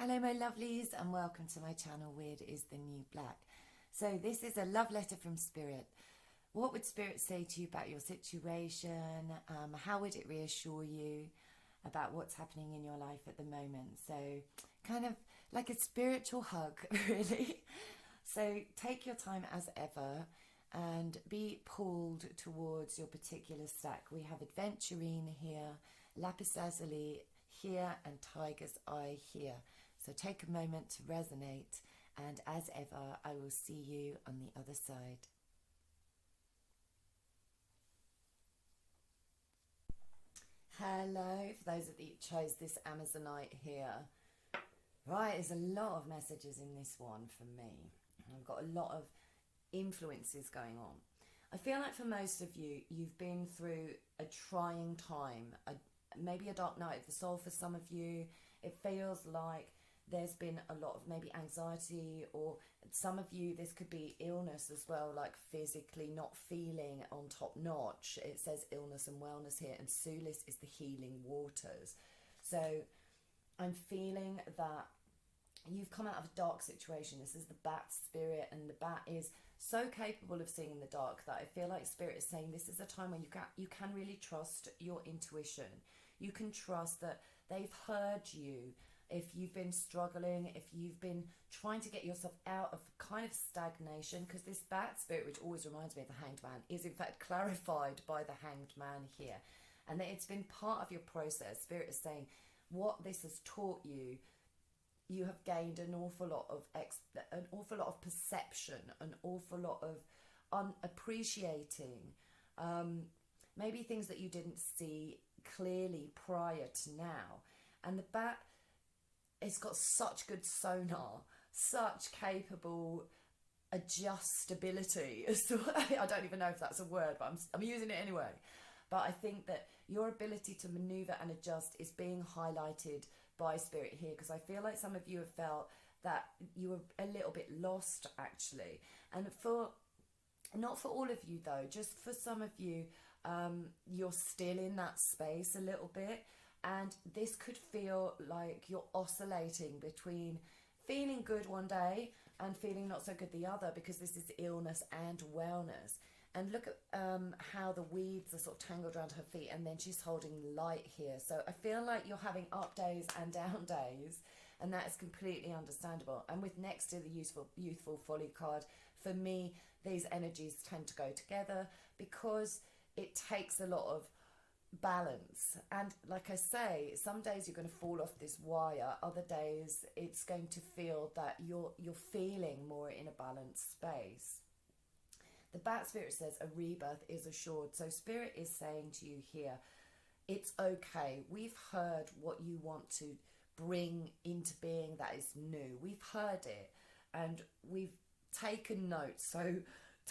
Hello my lovelies and welcome to my channel WYRD is the New Black. So this is a love letter from Spirit. What would Spirit say to you about your situation? How would it reassure you about what's happening in your life at the moment? So kind of like a spiritual hug really. So take your time as ever and be pulled towards your particular stack. We have Adventurine here, Lapis here and Tiger's Eye here. So take a moment to resonate, and as ever, I will see you on the other side. Hello, for those of you who chose this Amazonite here. Right, there's a lot of messages in this one from me. I've got a lot of influences going on. I feel like for most of you, you've been through a trying time, maybe a dark night of the soul for some of you. It feels like there's been a lot of maybe anxiety, or some of you, this could be illness as well, like physically not feeling on top notch. It says illness and wellness here, and Sulis is the healing waters. So I'm feeling that you've come out of a dark situation. This is the bat spirit, and the bat is so capable of seeing in the dark that I feel like Spirit is saying this is a time when you can really trust your intuition. You can trust that they've heard you. If you've been struggling, if you've been trying to get yourself out of kind of stagnation, because this bat spirit, which always reminds me of the Hanged Man, is in fact clarified by the Hanged Man here. And that it's been part of your process. Spirit is saying what this has taught you, you have gained an awful lot of perception, an awful lot of appreciating, maybe things that you didn't see clearly prior to now. And the bat, it's got such good sonar, such capable adjustability. I don't even know if that's a word, but I'm using it anyway. But I think that your ability to maneuver and adjust is being highlighted by Spirit here, because I feel like some of you have felt that you were a little bit lost actually. And not for all of you though, just for some of you, you're still in that space a little bit. And this could feel like you're oscillating between feeling good one day and feeling not so good the other, because this is illness and wellness. And look at how the weeds are sort of tangled around her feet, and then she's holding light here. So I feel like you're having up days and down days, and that is completely understandable. And with next to the youthful folly card, for me, these energies tend to go together because it takes a lot of balance. And like I say, some days you're going to fall off this wire, other days it's going to feel that you're feeling more in a balanced space. The bat spirit says a rebirth is assured. So Spirit is saying to you here, it's okay. We've heard what you want to bring into being that is new. We've heard it and we've taken notes. So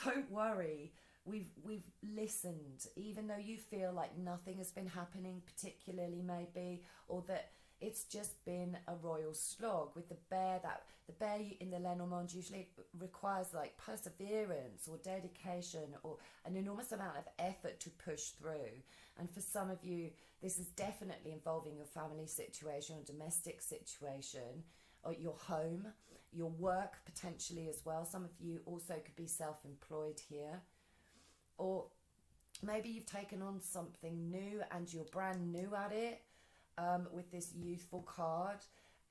don't worry. We've listened, even though you feel like nothing has been happening particularly maybe, or that it's just been a royal slog with the bear. That the bear in the Lenormand usually requires like perseverance or dedication or an enormous amount of effort to push through. And for some of you, this is definitely involving your family situation or domestic situation, or your home, your work potentially as well. Some of you also could be self-employed here. Or maybe you've taken on something new and you're brand new at it with this youthful card,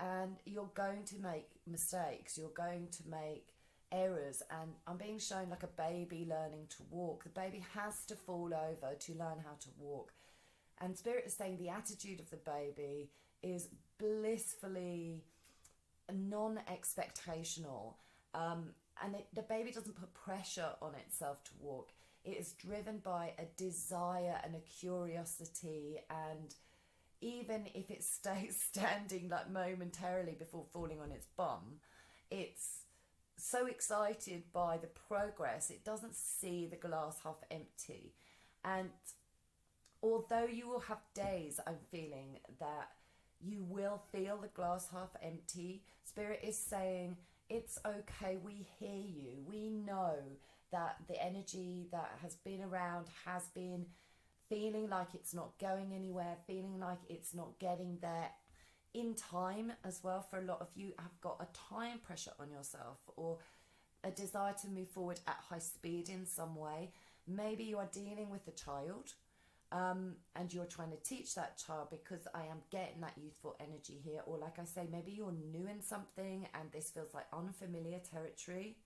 and you're going to make mistakes, you're going to make errors. And I'm being shown like a baby learning to walk. The baby has to fall over to learn how to walk. And Spirit is saying the attitude of the baby is blissfully non-expectational. And the baby doesn't put pressure on itself to walk. It is driven by a desire and a curiosity, and even if it stays standing like momentarily before falling on its bum, it's so excited by the progress. It doesn't see the glass half empty. And although you will have days, I'm feeling that you will feel the glass half empty, Spirit is saying it's okay. We hear you. We know that the energy that has been around has been feeling like it's not going anywhere, feeling like it's not getting there. in time as well. For a lot of you have got a time pressure on yourself, or a desire to move forward at high speed in some way. Maybe you are dealing with a child, and you're trying to teach that child, because I am getting that youthful energy here. Or like I say, maybe you're new in something and this feels like unfamiliar territory.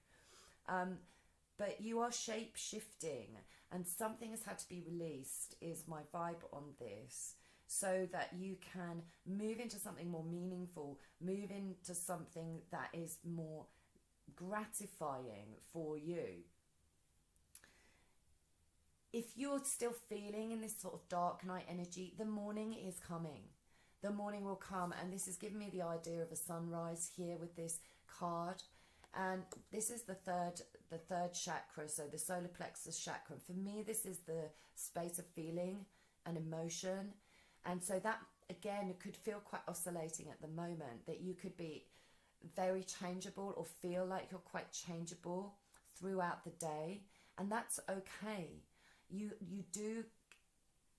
But you are shape shifting, and something has had to be released, is my vibe on this, so that you can move into something more meaningful, move into something that is more gratifying for you. If you're still feeling in this sort of dark night energy, the morning is coming. The morning will come, and this is giving me the idea of a sunrise here with this card. And this is the third chakra, so the solar plexus chakra. For me, this is the space of feeling and emotion. And so that, again, it could feel quite oscillating at the moment, that you could be very changeable or feel like you're quite changeable throughout the day. And that's okay. You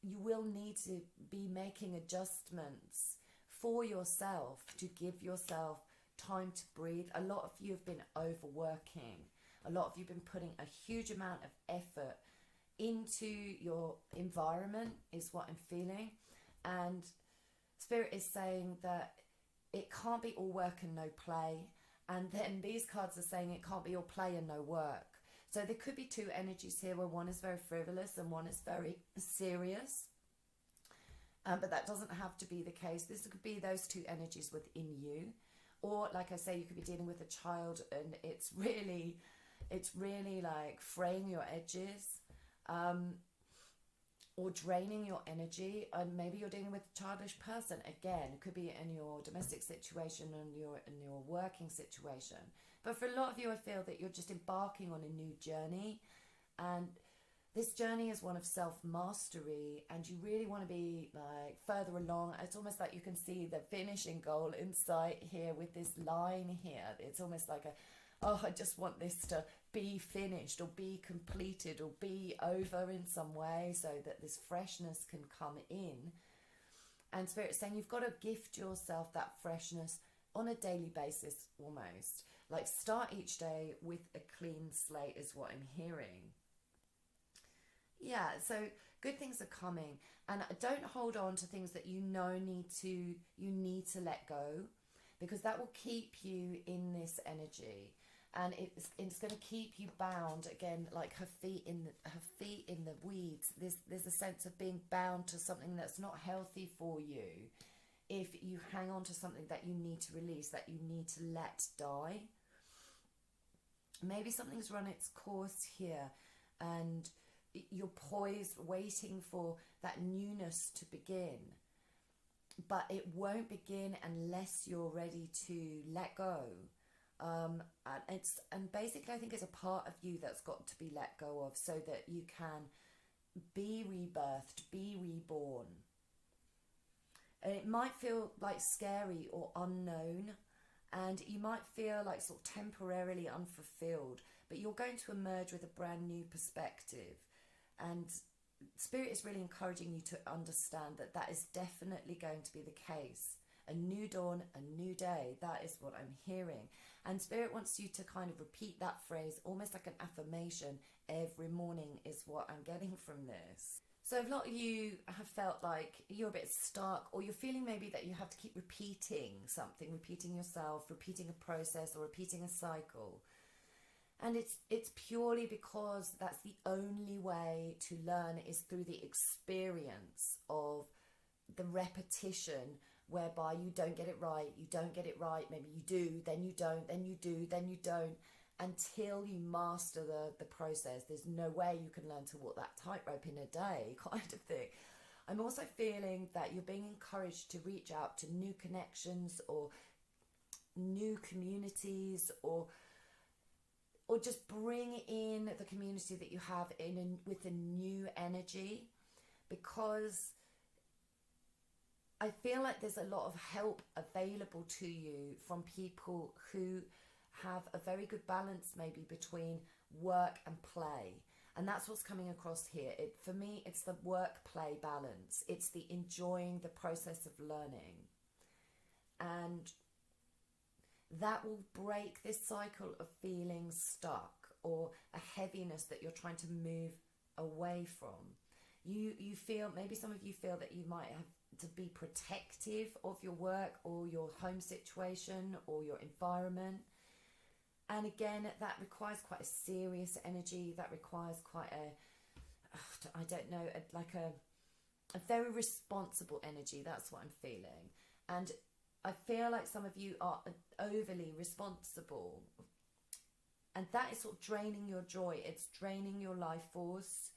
will need to be making adjustments for yourself to give yourself time to breathe. A lot of you have been overworking. A lot of you have been putting a huge amount of effort into your environment, is what I'm feeling. And Spirit is saying that it can't be all work and no play. And then these cards are saying it can't be all play and no work. So there could be two energies here, where one is very frivolous and one is very serious. But that doesn't have to be the case. This could be those two energies within you. Or like I say, you could be dealing with a child and it's really like fraying your edges, or draining your energy. And maybe you're dealing with a childish person. Again, it could be in your domestic situation and in your working situation. But for a lot of you, I feel that you're just embarking on a new journey, and this journey is one of self-mastery, and you really want to be like further along. It's almost like you can see the finishing goal in sight here with this line here. It's almost like I just want this to be finished or be completed or be over in some way, so that this freshness can come in. And Spirit's saying you've got to gift yourself that freshness on a daily basis almost. Like start each day with a clean slate is what I'm hearing. Yeah, so good things are coming, and don't hold on to things that you need to let go, because that will keep you in this energy, and it's going to keep you bound again, like her feet in the weeds. There's a sense of being bound to something that's not healthy for you if you hang on to something that you need to release, that you need to let die. Maybe something's run its course here, and you're poised, waiting for that newness to begin. But it won't begin unless you're ready to let go. And basically, I think it's a part of you that's got to be let go of, so that you can be rebirthed, be reborn. And it might feel like scary or unknown, and you might feel like sort of temporarily unfulfilled, but you're going to emerge with a brand new perspective. And Spirit is really encouraging you to understand that that is definitely going to be the case. A new dawn, a new day, that is what I'm hearing. And Spirit wants you to kind of repeat that phrase, almost like an affirmation, every morning, is what I'm getting from this. So a lot of you have felt like you're a bit stuck, or you're feeling maybe that you have to keep repeating something, repeating yourself, repeating a process, or repeating a cycle. And it's purely because that's the only way to learn, is through the experience of the repetition, whereby you don't get it right, maybe you do, then you don't, then you do, then you don't, until you master the process. There's no way you can learn to walk that tightrope in a day, kind of thing. I'm also feeling that you're being encouraged to reach out to new connections or new communities, or just bring in the community that you have with a new energy, because I feel like there's a lot of help available to you from people who have a very good balance maybe between work and play. And that's what's coming across here. For me, it's the work-play balance. It's the enjoying the process of learning. And that will break this cycle of feeling stuck or a heaviness that you're trying to move away from. You feel, maybe some of you feel that you might have to be protective of your work or your home situation or your environment. And again, that requires quite a serious energy. That requires quite a, I don't know, a very responsible energy. That's what I'm feeling. And I feel like some of you are overly responsible. And that is sort of draining your joy. It's draining your life force.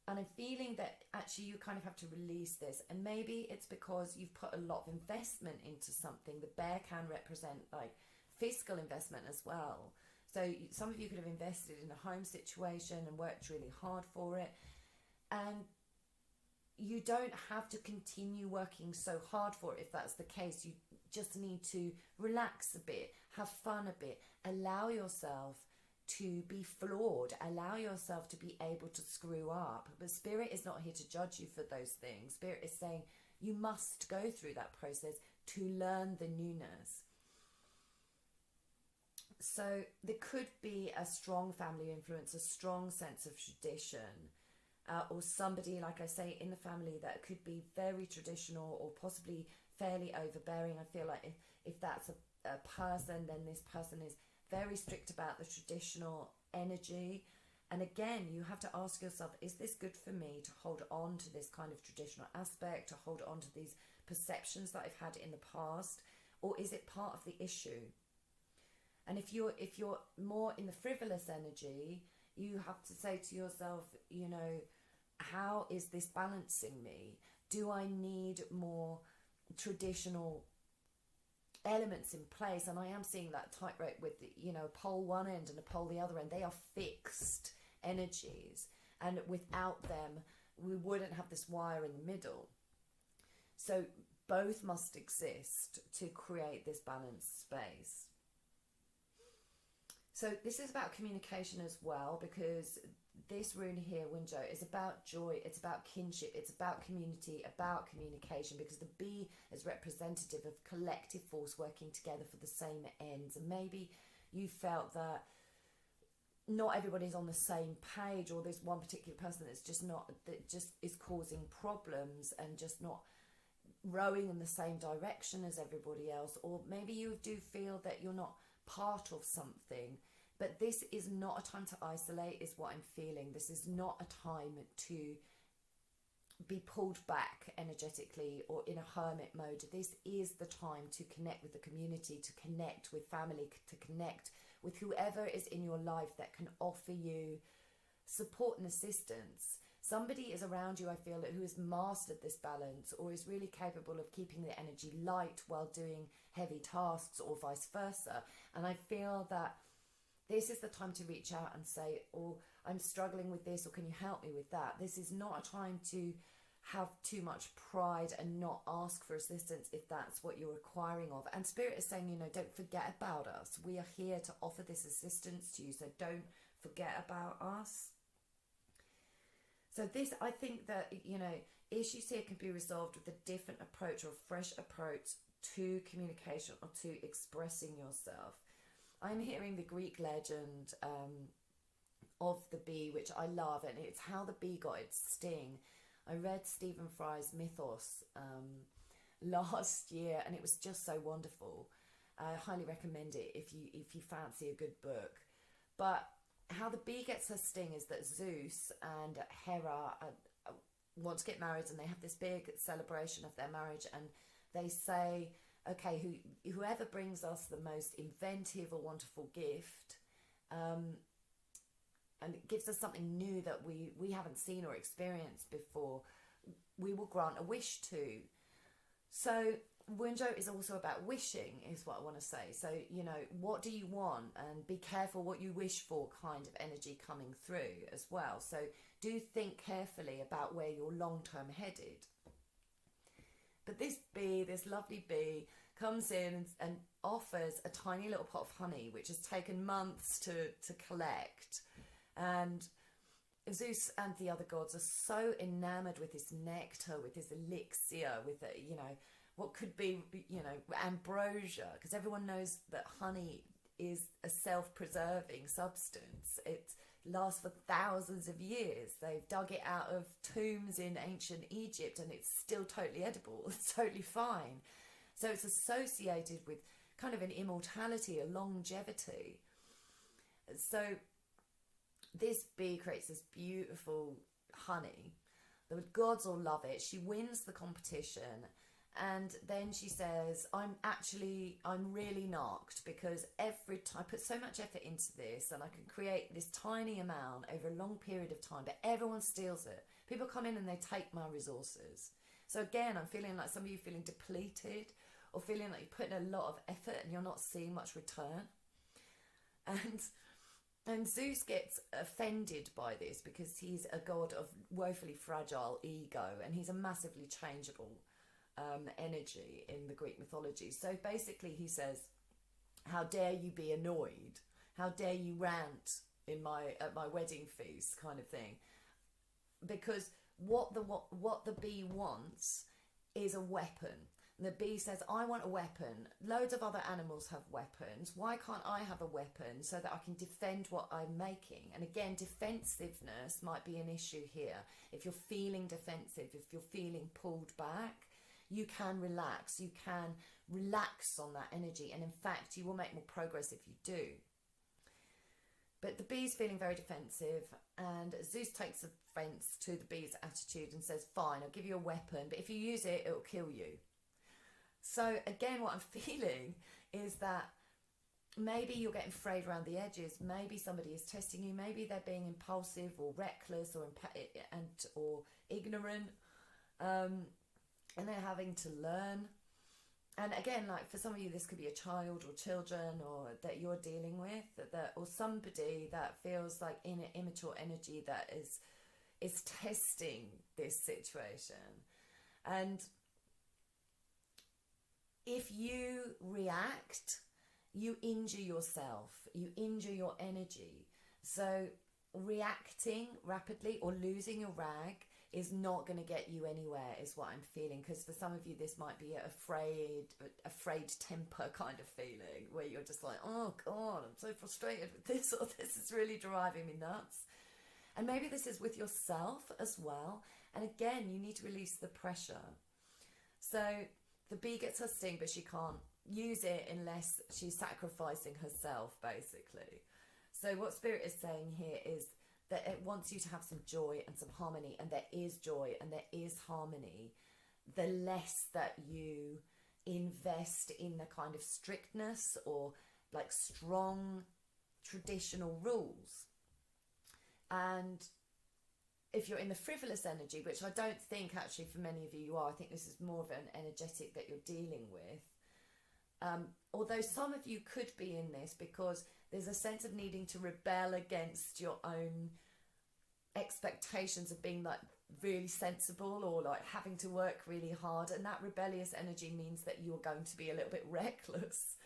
And I'm feeling that actually you kind of have to release this. And maybe it's because you've put a lot of investment into something. The bear can represent like fiscal investment as well. So some of you could have invested in a home situation and worked really hard for it. And you don't have to continue working so hard for it if that's the case. You just need to relax a bit, have fun a bit, allow yourself to be flawed, allow yourself to be able to screw up. But Spirit is not here to judge you for those things. Spirit is saying you must go through that process to learn the newness. So there could be a strong family influence, a strong sense of tradition, or somebody, like I say, in the family that could be very traditional or possibly fairly overbearing. I feel like if that's a person, then this person is very strict about the traditional energy. And again, you have to ask yourself, is this good for me to hold on to this kind of traditional aspect, to hold on to these perceptions that I've had in the past, or is it part of the issue? And if you're more in the frivolous energy, you have to say to yourself, you know, how is this balancing me? Do I need more traditional elements in place? And I am seeing that tightrope with, you know, a pole one end and a pole the other end. They are fixed energies, and without them we wouldn't have this wire in the middle. So both must exist to create this balanced space. So this is about communication as well, because this rune here, Winjo, is about joy, it's about kinship, it's about community, about communication, because the bee is representative of collective force working together for the same ends. And maybe you felt that not everybody's on the same page, or there's one particular person that's just not, that just is causing problems and just not rowing in the same direction as everybody else. Or maybe you do feel that you're not part of something. But this is not a time to isolate, is what I'm feeling. This is not a time to be pulled back energetically or in a hermit mode. This is the time to connect with the community, to connect with family, to connect with whoever is in your life that can offer you support and assistance. Somebody is around you, I feel, who has mastered this balance or is really capable of keeping the energy light while doing heavy tasks, or vice versa. And I feel that this is the time to reach out and say, oh, I'm struggling with this, or can you help me with that? This is not a time to have too much pride and not ask for assistance if that's what you're requiring of. And Spirit is saying, you know, don't forget about us. We are here to offer this assistance to you, so don't forget about us. So this, I think that, you know, issues here can be resolved with a different approach or a fresh approach to communication or to expressing yourself. I'm hearing the Greek legend of the bee, which I love, and it's how the bee got its sting. I read Stephen Fry's Mythos last year, and it was just so wonderful. I highly recommend it if you fancy a good book. But how the bee gets her sting is that Zeus and Hera want to get married, and they have this big celebration of their marriage, and they say, okay, whoever brings us the most inventive or wonderful gift, and it gives us something new that we haven't seen or experienced before, we will grant a wish to. So Winjo is also about wishing, is what I want to say. So, you know, what do you want? And be careful what you wish for kind of energy coming through as well. So do think carefully about where you're long-term headed. But this bee, this lovely bee, comes in and offers a tiny little pot of honey, which has taken months to collect. And Zeus and the other gods are so enamored with this nectar, with this elixir, with, you know, what could be, ambrosia, because everyone knows that honey is a self-preserving substance. It lasts for thousands of years. They've dug it out of tombs in ancient Egypt and it's still totally edible. It's totally fine. So it's associated with kind of an immortality, a longevity. So this bee creates this beautiful honey. The gods all love it. She wins the competition. And then she says, I'm really knocked because every time I put so much effort into this and I can create this tiny amount over a long period of time, but everyone steals it. People come in and they take my resources. So again, I'm feeling like some of you feeling depleted or feeling like you're putting a lot of effort and you're not seeing much return. And Zeus gets offended by this because he's a god of woefully fragile ego and he's a massively changeable energy in the Greek mythology. So basically he says, how dare you be annoyed? How dare you rant at my wedding feast, kind of thing. Because what the bee wants is a weapon. And the bee says, I want a weapon. Loads of other animals have weapons. Why can't I have a weapon so that I can defend what I'm making? And again, defensiveness might be an issue here. If you're feeling defensive, if you're feeling pulled back, you can relax. You can relax on that energy. And in fact, you will make more progress if you do. But the bee's feeling very defensive. And Zeus takes offense to the bee's attitude and says, fine, I'll give you a weapon. But if you use it, it'll kill you. So again, what I'm feeling is that maybe you're getting frayed around the edges. Maybe somebody is testing you. Maybe they're being impulsive or reckless or ignorant. And they're having to learn. And again, like for some of you, this could be a child or children or that you're dealing with, or somebody that feels like in an immature energy that is testing this situation. And if you react, you injure yourself, you injure your energy. So reacting rapidly or losing your rag is not going to get you anywhere, is what I'm feeling. Because for some of you, this might be afraid temper kind of feeling, where you're just like, oh God, I'm so frustrated with this, or this is really driving me nuts. And maybe this is with yourself as well. And again, you need to release the pressure. So the bee gets her sting, but she can't use it unless she's sacrificing herself, basically. So what Spirit is saying here is that it wants you to have some joy and some harmony, and there is joy and there is harmony, the less that you invest in the kind of strictness or like strong traditional rules. And if you're in the frivolous energy, which I don't think actually for many of you are, I think this is more of an energetic that you're dealing with. Although some of you could be in this because there's a sense of needing to rebel against your own expectations of being like really sensible or like having to work really hard. And that rebellious energy means that you're going to be a little bit reckless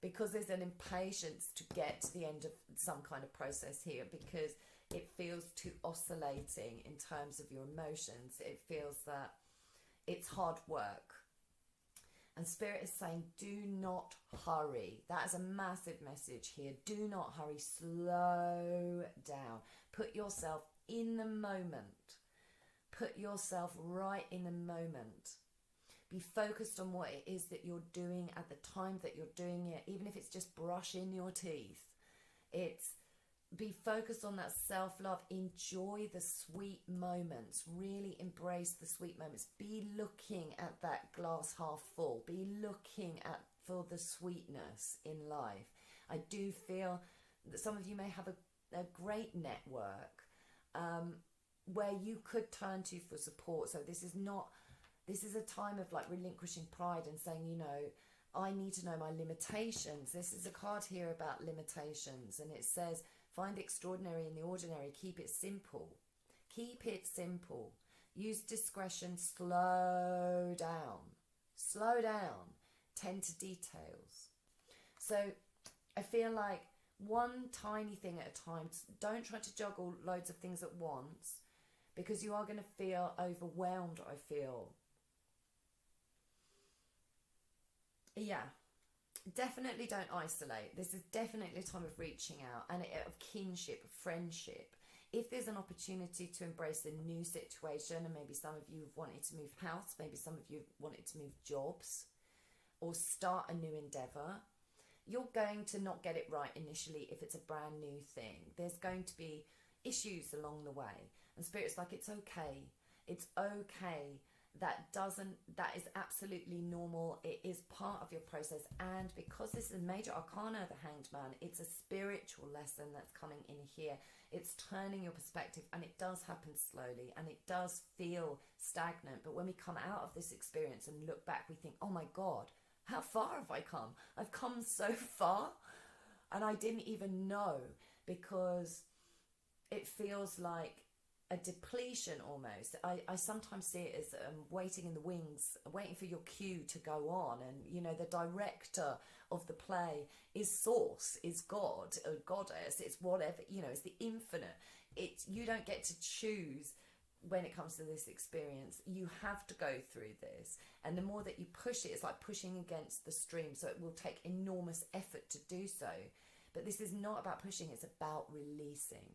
because there's an impatience to get to the end of some kind of process here, because it feels too oscillating in terms of your emotions. It feels that it's hard work. And Spirit is saying, do not hurry. That is a massive message here. Do not hurry. Slow down. Put yourself in the moment. Put yourself right in the moment. Be focused on what it is that you're doing at the time that you're doing it, even if it's just brushing your teeth. Be focused on that self-love. Enjoy the sweet moments. Really embrace the sweet moments. Be looking at that glass half full. Be looking for the sweetness in life. I do feel that some of you may have a great network where you could turn to for support. So this is a time of like relinquishing pride and saying, I need to know my limitations. This is a card here about limitations, and it says, find the extraordinary in the ordinary. Keep it simple. Keep it simple. Use discretion. Slow down. Slow down. Tend to details. So I feel like one tiny thing at a time. Don't try to juggle loads of things at once, because you are going to feel overwhelmed, I feel. Yeah, definitely don't isolate. This is definitely a time of reaching out and of kinship, friendship. If there's an opportunity to embrace a new situation, and maybe some of you have wanted to move house, maybe some of you have wanted to move jobs or start a new endeavor, you're going to not get it right initially if it's a brand new thing. There's going to be issues along the way. And Spirit's like, it's okay. It's okay. That is absolutely normal. It is part of your process. And because this is a major arcana of the Hanged Man, it's a spiritual lesson that's coming in here. It's turning your perspective, and it does happen slowly and it does feel stagnant. But when we come out of this experience and look back, we think, oh my God, how far have I come? I've come so far and I didn't even know, because it feels like a depletion almost. I sometimes see it as waiting in the wings, waiting for your cue to go on. And, you know, the director of the play is Source, is God, or Goddess, it's whatever, you know, it's the infinite. You don't get to choose when it comes to this experience. You have to go through this. And the more that you push it, it's like pushing against the stream. So it will take enormous effort to do so. But this is not about pushing, it's about releasing.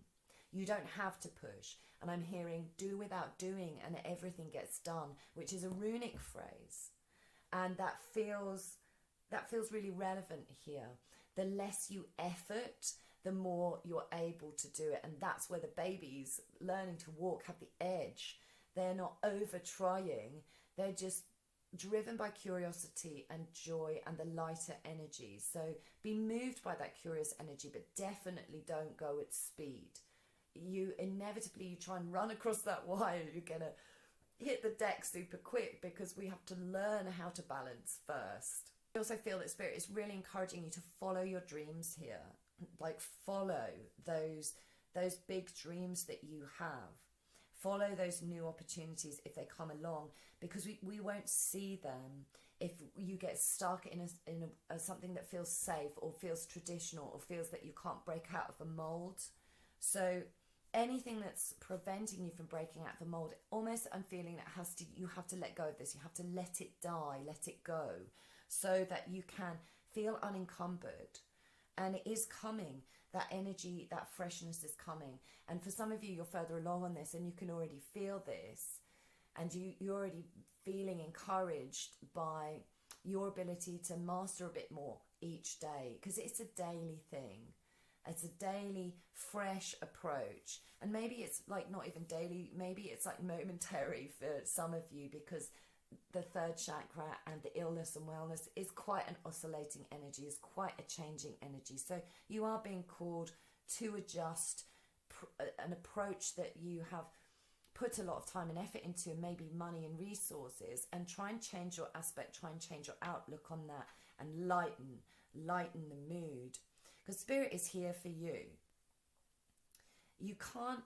You don't have to push. And I'm hearing do without doing and everything gets done, which is a runic phrase. And that feels really relevant here. The less you effort, the more you're able to do it. And that's where the babies learning to walk have the edge. They're not over trying. They're just driven by curiosity and joy and the lighter energy. So be moved by that curious energy, but definitely don't go at speed. You try and run across that wire, you're gonna hit the deck super quick, because we have to learn how to balance first. I also feel that Spirit is really encouraging you to follow your dreams here. Like, follow those big dreams that you have. Follow those new opportunities if they come along, because we won't see them if you get stuck in something that feels safe or feels traditional or feels that you can't break out of a mold. So anything that's preventing you from breaking out of the mold, almost I'm feeling that you have to let go of this. You have to let it die, let it go, so that you can feel unencumbered. And it is coming. That energy, that freshness is coming. And for some of you, you're further along on this and you can already feel this. And you're already feeling encouraged by your ability to master a bit more each day, because it's a daily thing. It's a daily, fresh approach. And maybe it's like not even daily, maybe it's like momentary for some of you, because the third chakra and the illness and wellness is quite an oscillating energy, is quite a changing energy. So you are being called to adjust an approach that you have put a lot of time and effort into, maybe money and resources, and try and change your aspect, try and change your outlook on that, and lighten the mood. Because Spirit is here for you. You can't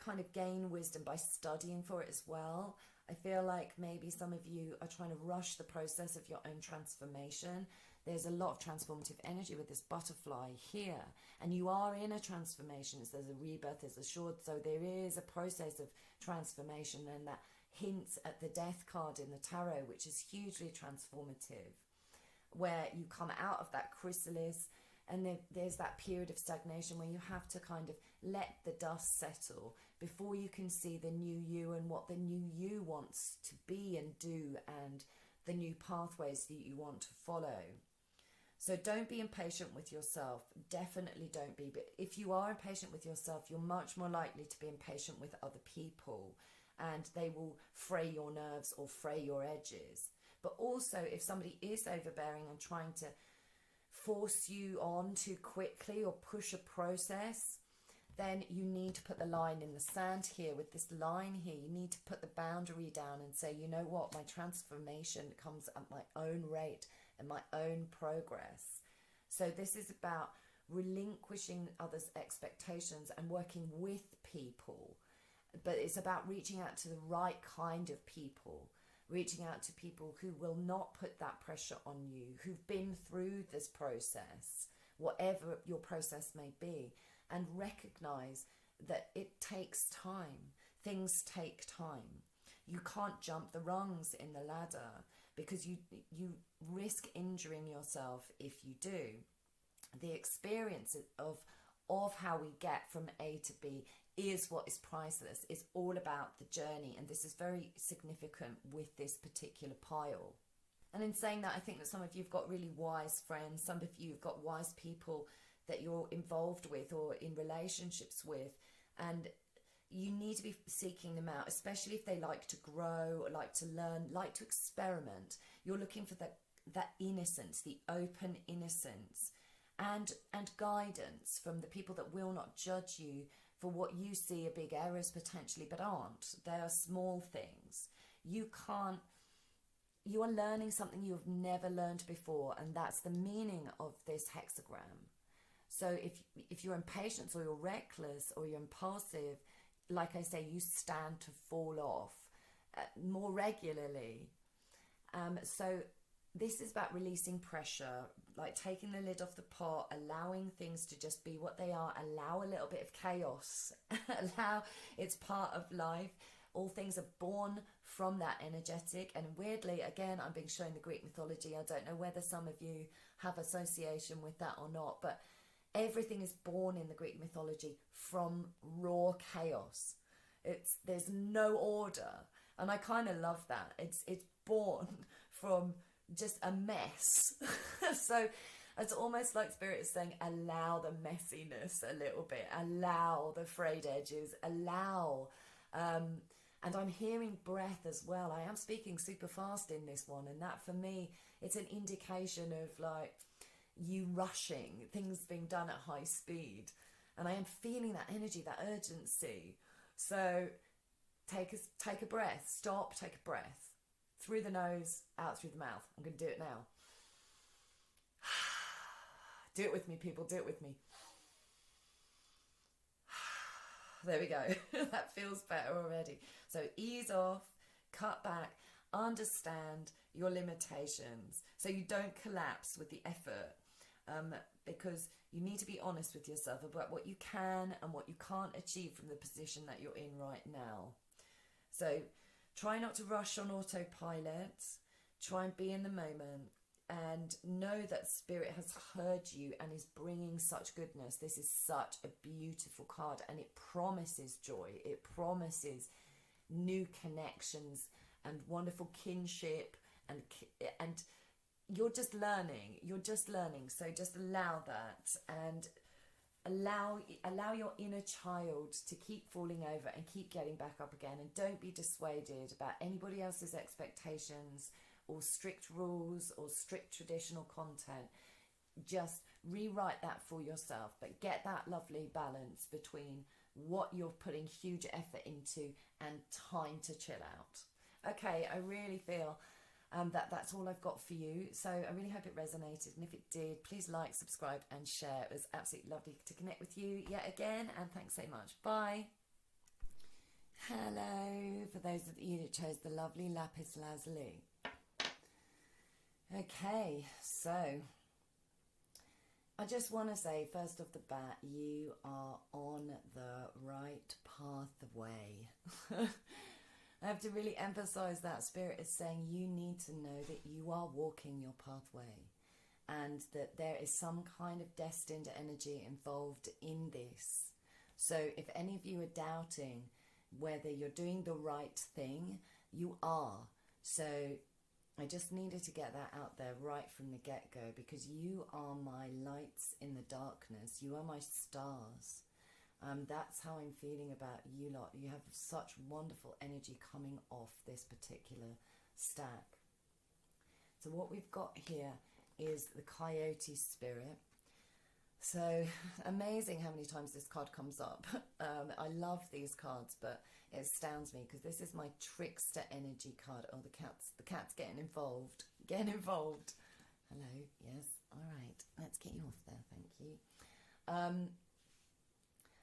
kind of gain wisdom by studying for it as well. I feel like maybe some of you are trying to rush the process of your own transformation. There's a lot of transformative energy with this butterfly here. And you are in a transformation. There's a rebirth, there's a short. So there is a process of transformation, and that hints at the death card in the tarot, which is hugely transformative, where you come out of that chrysalis. And there's that period of stagnation where you have to kind of let the dust settle before you can see the new you and what the new you wants to be and do, and the new pathways that you want to follow. So don't be impatient with yourself. Definitely don't be. But if you are impatient with yourself, you're much more likely to be impatient with other people, and they will fray your nerves or fray your edges. But also, if somebody is overbearing and trying to force you on too quickly or push a process, then you need to put the line in the sand here. With this line here, you need to put the boundary down and say, you know what, my transformation comes at my own rate and my own progress. So this is about relinquishing others' expectations and working with people, but it's about reaching out to the right kind of people, reaching out to people who will not put that pressure on you, who've been through this process, whatever your process may be, and recognize that it takes time. Things take time. You can't jump the rungs in the ladder, because you risk injuring yourself if you do. The experience of how we get from A to B is what is priceless. It's all about the journey, and this is very significant with this particular pile. And in saying that, I think that some of you have got really wise friends, some of you have got wise people that you're involved with or in relationships with, and you need to be seeking them out, especially if they like to grow, like to learn, like to experiment. You're looking for that innocence, the open innocence, and guidance from the people that will not judge you for what you see are big errors potentially, but aren't. They are small things. You are learning something you have never learned before, and that's the meaning of this hexagram. So if you're impatient or you're reckless or you're impulsive, like I say, you stand to fall off more regularly. So this is about releasing pressure, like taking the lid off the pot, allowing things to just be what they are, allow a little bit of chaos, allow it's part of life. All things are born from that energetic, and weirdly, again, I'm being shown the Greek mythology. I don't know whether some of you have association with that or not, but everything is born in the Greek mythology from raw chaos. There's no order, and I kind of love that. It's born from just a mess. So it's almost like Spirit is saying, allow the messiness a little bit, allow the frayed edges, allow and I'm hearing breath as well. I am speaking super fast in this one, and that for me, it's an indication of like you rushing, things being done at high speed, and I am feeling that energy, that urgency. So take a breath, stop, take a breath, through the nose, out through the mouth. I'm going to do it now. Do it with me, people, do it with me. There we go. That feels better already. So ease off, cut back, understand your limitations so you don't collapse with the effort, because you need to be honest with yourself about what you can and what you can't achieve from the position that you're in right now. So try not to rush on autopilot. Try and be in the moment, and know that Spirit has heard you and is bringing such goodness. This is such a beautiful card, and it promises joy. It promises new connections and wonderful kinship, and you're just learning. So just allow that, and allow your inner child to keep falling over and keep getting back up again, and don't be dissuaded about anybody else's expectations or strict rules or strict traditional content. Just rewrite that for yourself, but get that lovely balance between what you're putting huge effort into and time to chill out. Okay, I really feel that's all I've got for you. So I really hope it resonated, and if it did, please like, subscribe and share. It was absolutely lovely to connect with you yet again, and thanks so much. Bye. Hello, for those of you that chose the lovely Lapis Lazuli. Okay, so I just want to say, first off the bat, you are on the right pathway. I have to really emphasize that. Spirit is saying you need to know that you are walking your pathway, and that there is some kind of destined energy involved in this. So if any of you are doubting whether you're doing the right thing, you are. So I just needed to get that out there right from the get-go, because you are my lights in the darkness. You are my stars. That's how I'm feeling about you lot. You have such wonderful energy coming off this particular stack. So what we've got here is the Coyote Spirit. So amazing how many times this card comes up. I love these cards, but it astounds me because this is my trickster energy card. Oh, the cat's getting involved. Getting involved. Hello, yes, all right. Let's get you off there, thank you.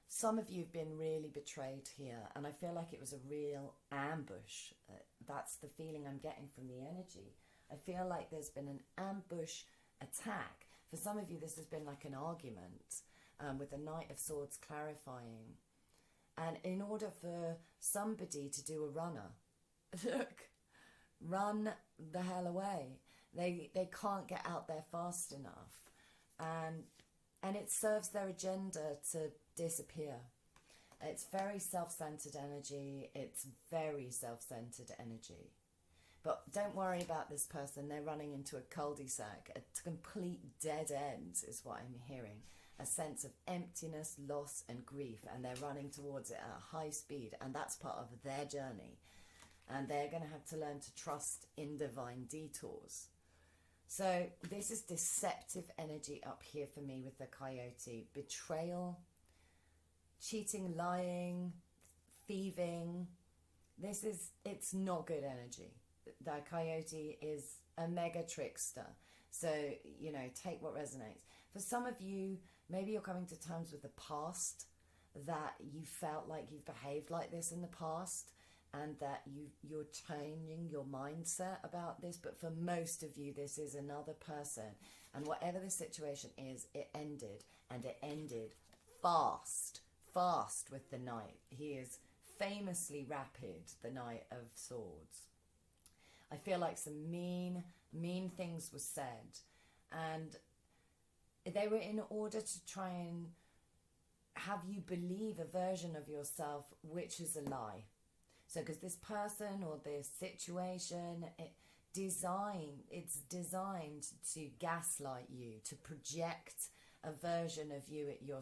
Some of you have been really betrayed here, and I feel like it was a real ambush. That's the feeling I'm getting from the energy. I feel like there's been an ambush attack. For some of you, this has been like an argument, with the Knight of Swords clarifying. And in order for somebody to do a runner, look, run the hell away. They can't get out there fast enough, and it serves their agenda to disappear. It's very self-centered energy. It's very self-centered energy. But don't worry about this person. They're running into a cul-de-sac. A complete dead end is what I'm hearing. A sense of emptiness, loss and grief. And they're running towards it at a high speed. And that's part of their journey. And they're going to have to learn to trust in divine detours. So this is deceptive energy up here for me with the coyote. Betrayal, cheating, lying, thieving. It's not good energy. The coyote is a mega trickster. So, take what resonates. For some of you, maybe you're coming to terms with the past, that you felt like you've behaved like this in the past, and that you're changing your mindset about this. But for most of you, this is another person. And whatever the situation is, it ended. And it ended fast with the Knight. He is famously rapid, the Knight of Swords. I feel like some mean things were said, and they were in order to try and have you believe a version of yourself which is a lie. So because this person or this situation, it's designed to gaslight you, to project a version of you at your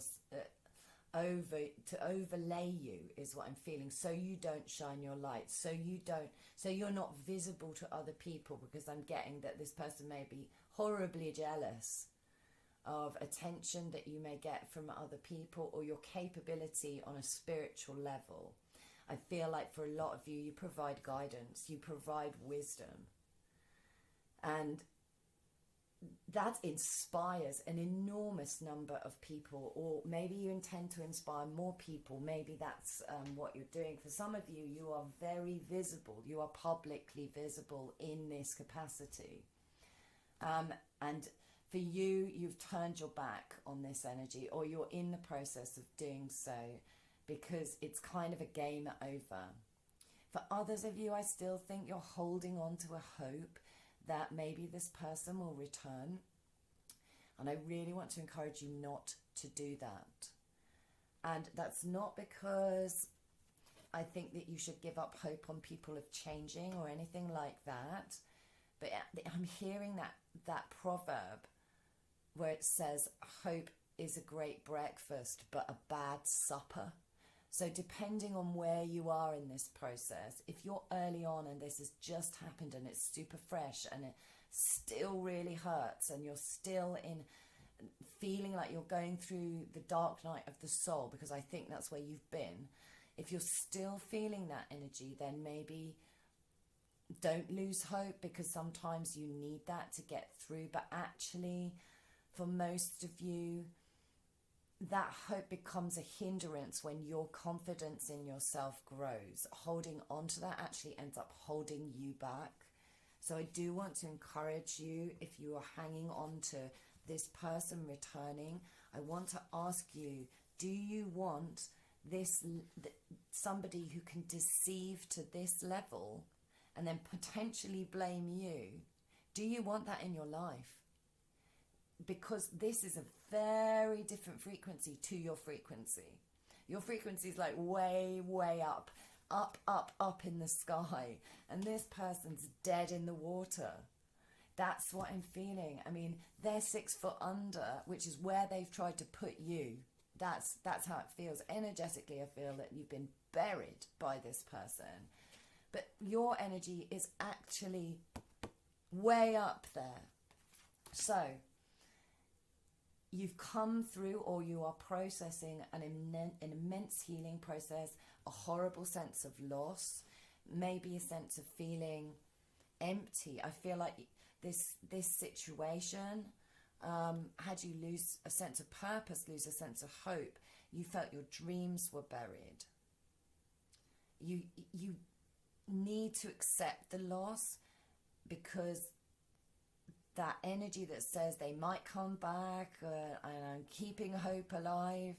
to overlay you is what I'm feeling, so you don't shine your light, so you're not visible to other people, because I'm getting that this person may be horribly jealous of attention that you may get from other people, or your capability on a spiritual level. I feel like for a lot of you, you provide guidance, you provide wisdom, and that inspires an enormous number of people. Or maybe you intend to inspire more people. Maybe that's what you're doing. For some of you, you are very visible. You are publicly visible in this capacity. And for you, you've turned your back on this energy, or you're in the process of doing so, because it's kind of a game over. For others of you, I still think you're holding on to a hope that maybe this person will return. And I really want to encourage you not to do that. And that's not because I think that you should give up hope on people of changing or anything like that. But I'm hearing that proverb where it says, hope is a great breakfast, but a bad supper. So depending on where you are in this process, if you're early on and this has just happened and it's super fresh and it still really hurts, and you're still in feeling like you're going through the dark night of the soul, because I think that's where you've been. If you're still feeling that energy, then maybe don't lose hope, because sometimes you need that to get through. But actually, for most of you, that hope becomes a hindrance when your confidence in yourself grows. Holding on to that actually ends up holding you back. So I do want to encourage you, if you are hanging on to this person returning, I want to ask you, do you want somebody who can deceive to this level and then potentially blame you? Do you want that in your life? Because this is a very different frequency to your frequency. Your frequency is like way, way up in the sky. And this person's dead in the water. That's what I'm feeling. I mean, they're 6 foot under, which is where they've tried to put you. That's how it feels. Energetically, I feel that you've been buried by this person. But your energy is actually way up there. So you've come through, or you are processing an immense healing process, a horrible sense of loss, maybe a sense of feeling empty. I feel like this situation had you lose a sense of purpose, lose a sense of hope. You felt your dreams were buried. You need to accept the loss, because that energy that says they might come back, and I'm keeping hope alive,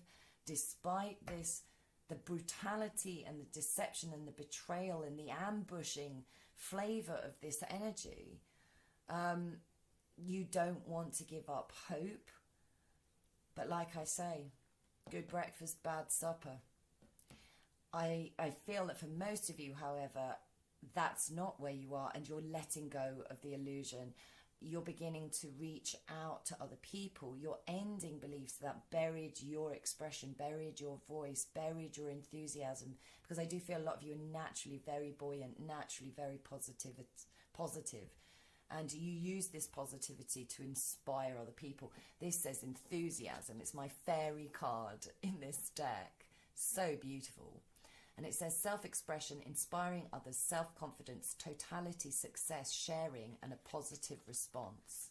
despite this, the brutality and the deception and the betrayal and the ambushing flavor of this energy. You don't want to give up hope. But like I say, good breakfast, bad supper. I feel that for most of you, however, that's not where you are, and you're letting go of the illusion. You're beginning to reach out to other people. You're ending beliefs that buried your expression, buried your voice, buried your enthusiasm. Because I do feel a lot of you are naturally very buoyant, naturally very positive. And you use this positivity to inspire other people. This says enthusiasm. It's my fairy card in this deck. So beautiful. And it says self-expression, inspiring others, self-confidence, totality, success, sharing, and a positive response.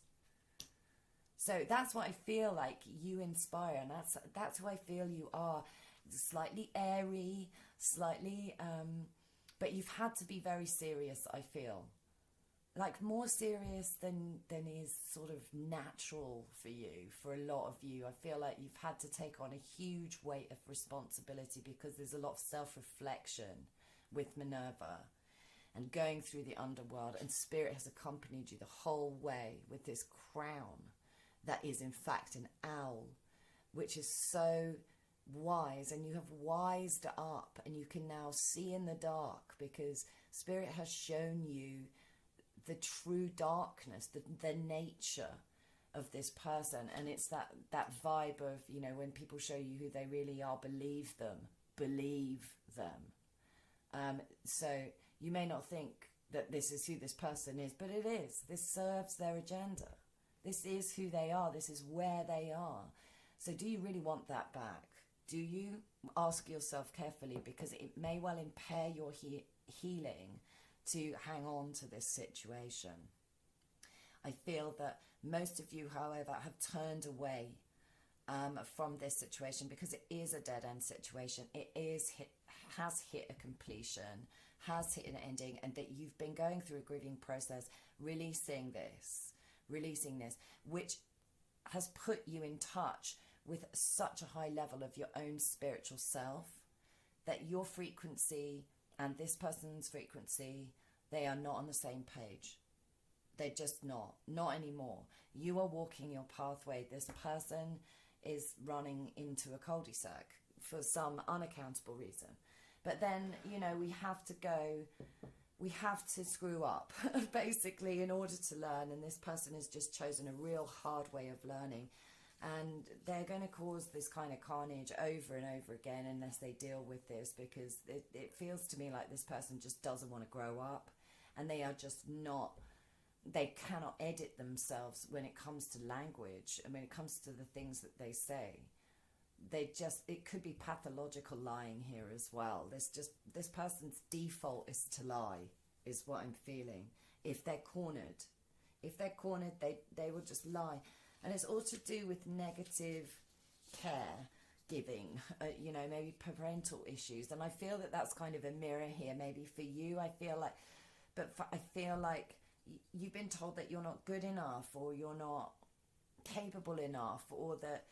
So that's what I feel like you inspire, and that's who I feel you are. Slightly airy, slightly, but you've had to be very serious, I feel. Like more serious than is sort of natural for you, for a lot of you. I feel like you've had to take on a huge weight of responsibility because there's a lot of self-reflection with Minerva and going through the underworld, and Spirit has accompanied you the whole way with this crown that is in fact an owl, which is so wise, and you have wised up and you can now see in the dark because Spirit has shown you the true darkness, the nature of this person. And it's that vibe of, you know, when people show you who they really are, believe them. So you may not think that this is who this person is, but it is. This serves their agenda. This is who they are. This is where they are. So do you really want that back? Do you? Ask yourself carefully, because it may well impair your healing to hang on to this situation. I feel that most of you, however, have turned away from this situation because it is a dead-end situation. It has hit a completion, has hit an ending, and that you've been going through a grieving process, releasing this, which has put you in touch with such a high level of your own spiritual self that your frequency and this person's frequency, they are not on the same page. They're just not anymore. You are walking your pathway. This person is running into a cul-de-sac for some unaccountable reason. But then, you know, we have to screw up basically in order to learn. And this person has just chosen a real hard way of learning. And they're going to cause this kind of carnage over and over again unless they deal with this, because it feels to me like this person just doesn't want to grow up, and they are just not, they cannot edit themselves when it comes to language and when it comes to the things that they say. It could be pathological lying here as well. This person's default is to lie, is what I'm feeling. If they're cornered, they will just lie. And it's all to do with negative care giving, you know, maybe parental issues. And I feel that that's kind of a mirror here, maybe for you. I feel like you've been told that you're not good enough, or you're not capable enough, or that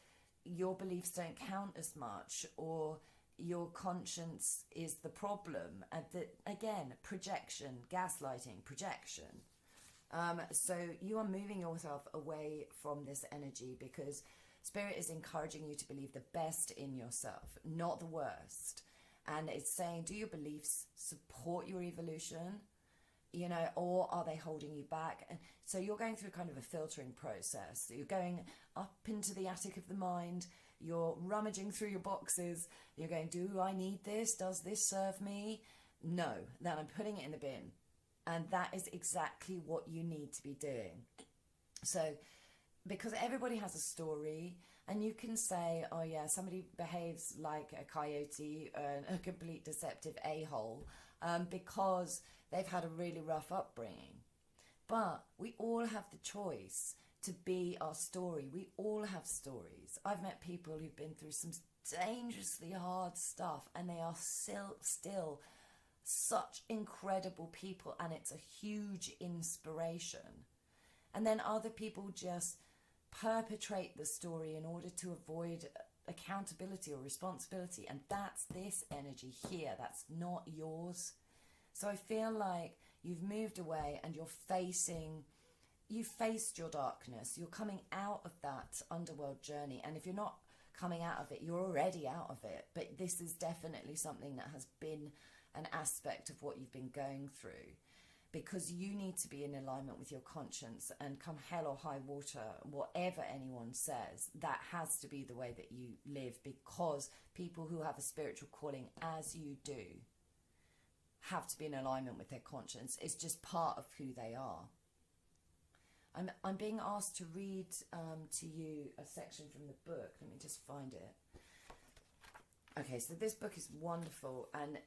your beliefs don't count as much, or your conscience is the problem. And that, again, projection, gaslighting, projection. So you are moving yourself away from this energy because Spirit is encouraging you to believe the best in yourself, not the worst. And it's saying, do your beliefs support your evolution, you know, or are they holding you back? And so you're going through kind of a filtering process. You're going up into the attic of the mind. You're rummaging through your boxes. You're going, do I need this? Does this serve me? No. Then I'm putting it in the bin. And that is exactly what you need to be doing. So, because everybody has a story, and you can say, oh yeah, somebody behaves like a coyote, a complete deceptive a-hole, because they've had a really rough upbringing. But we all have the choice to be our story. We all have stories. I've met people who've been through some dangerously hard stuff, and they are still such incredible people, and it's a huge inspiration. And then other people just perpetrate the story in order to avoid accountability or responsibility, and that's this energy here. That's not yours. So I feel like You've moved away and you've faced your darkness. You're coming out of that underworld journey. And if you're not coming out of it, you're already out of it. But this is definitely something that has been an aspect of what you've been going through, because you need to be in alignment with your conscience, and come hell or high water, whatever anyone says, that has to be the way that you live, because people who have a spiritual calling, as you do, have to be in alignment with their conscience. It's just part of who they are. I'm being asked to read to you a section from the book. Let me just find it. Okay, so this book is wonderful, and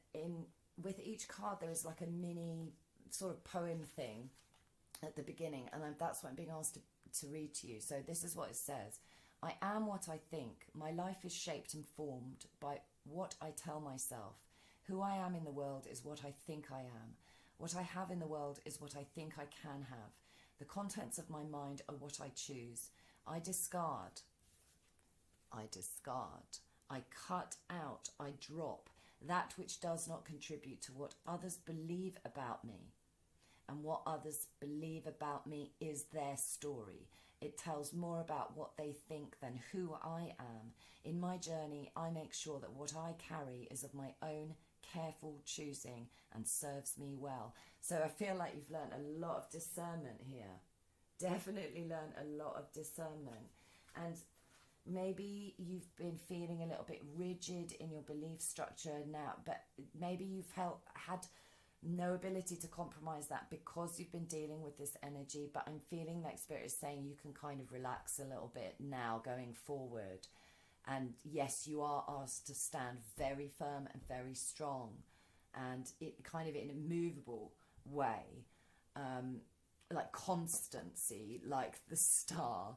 with each card there is like a mini sort of poem thing at the beginning, and that's what I'm being asked to read to you. So this is what it says. I am what I think. My life is shaped and formed by what I tell myself. Who I am in the world is what I think I am. What I have in the world is what I think I can have. The contents of my mind are what I choose. I discard. I cut out. I drop that which does not contribute to what others believe about me. And what others believe about me is their story. It tells more about what they think than who I am. In my journey, I make sure that what I carry is of my own careful choosing and serves me well. So I feel like you've learned a lot of discernment here. Definitely learned a lot of discernment. And maybe you've been feeling a little bit rigid in your belief structure now, but maybe you've had no ability to compromise that because you've been dealing with this energy. But I'm feeling like Spirit is saying you can kind of relax a little bit now going forward. And yes, you are asked to stand very firm and very strong, and it kind of in a movable way, like constancy, like the star,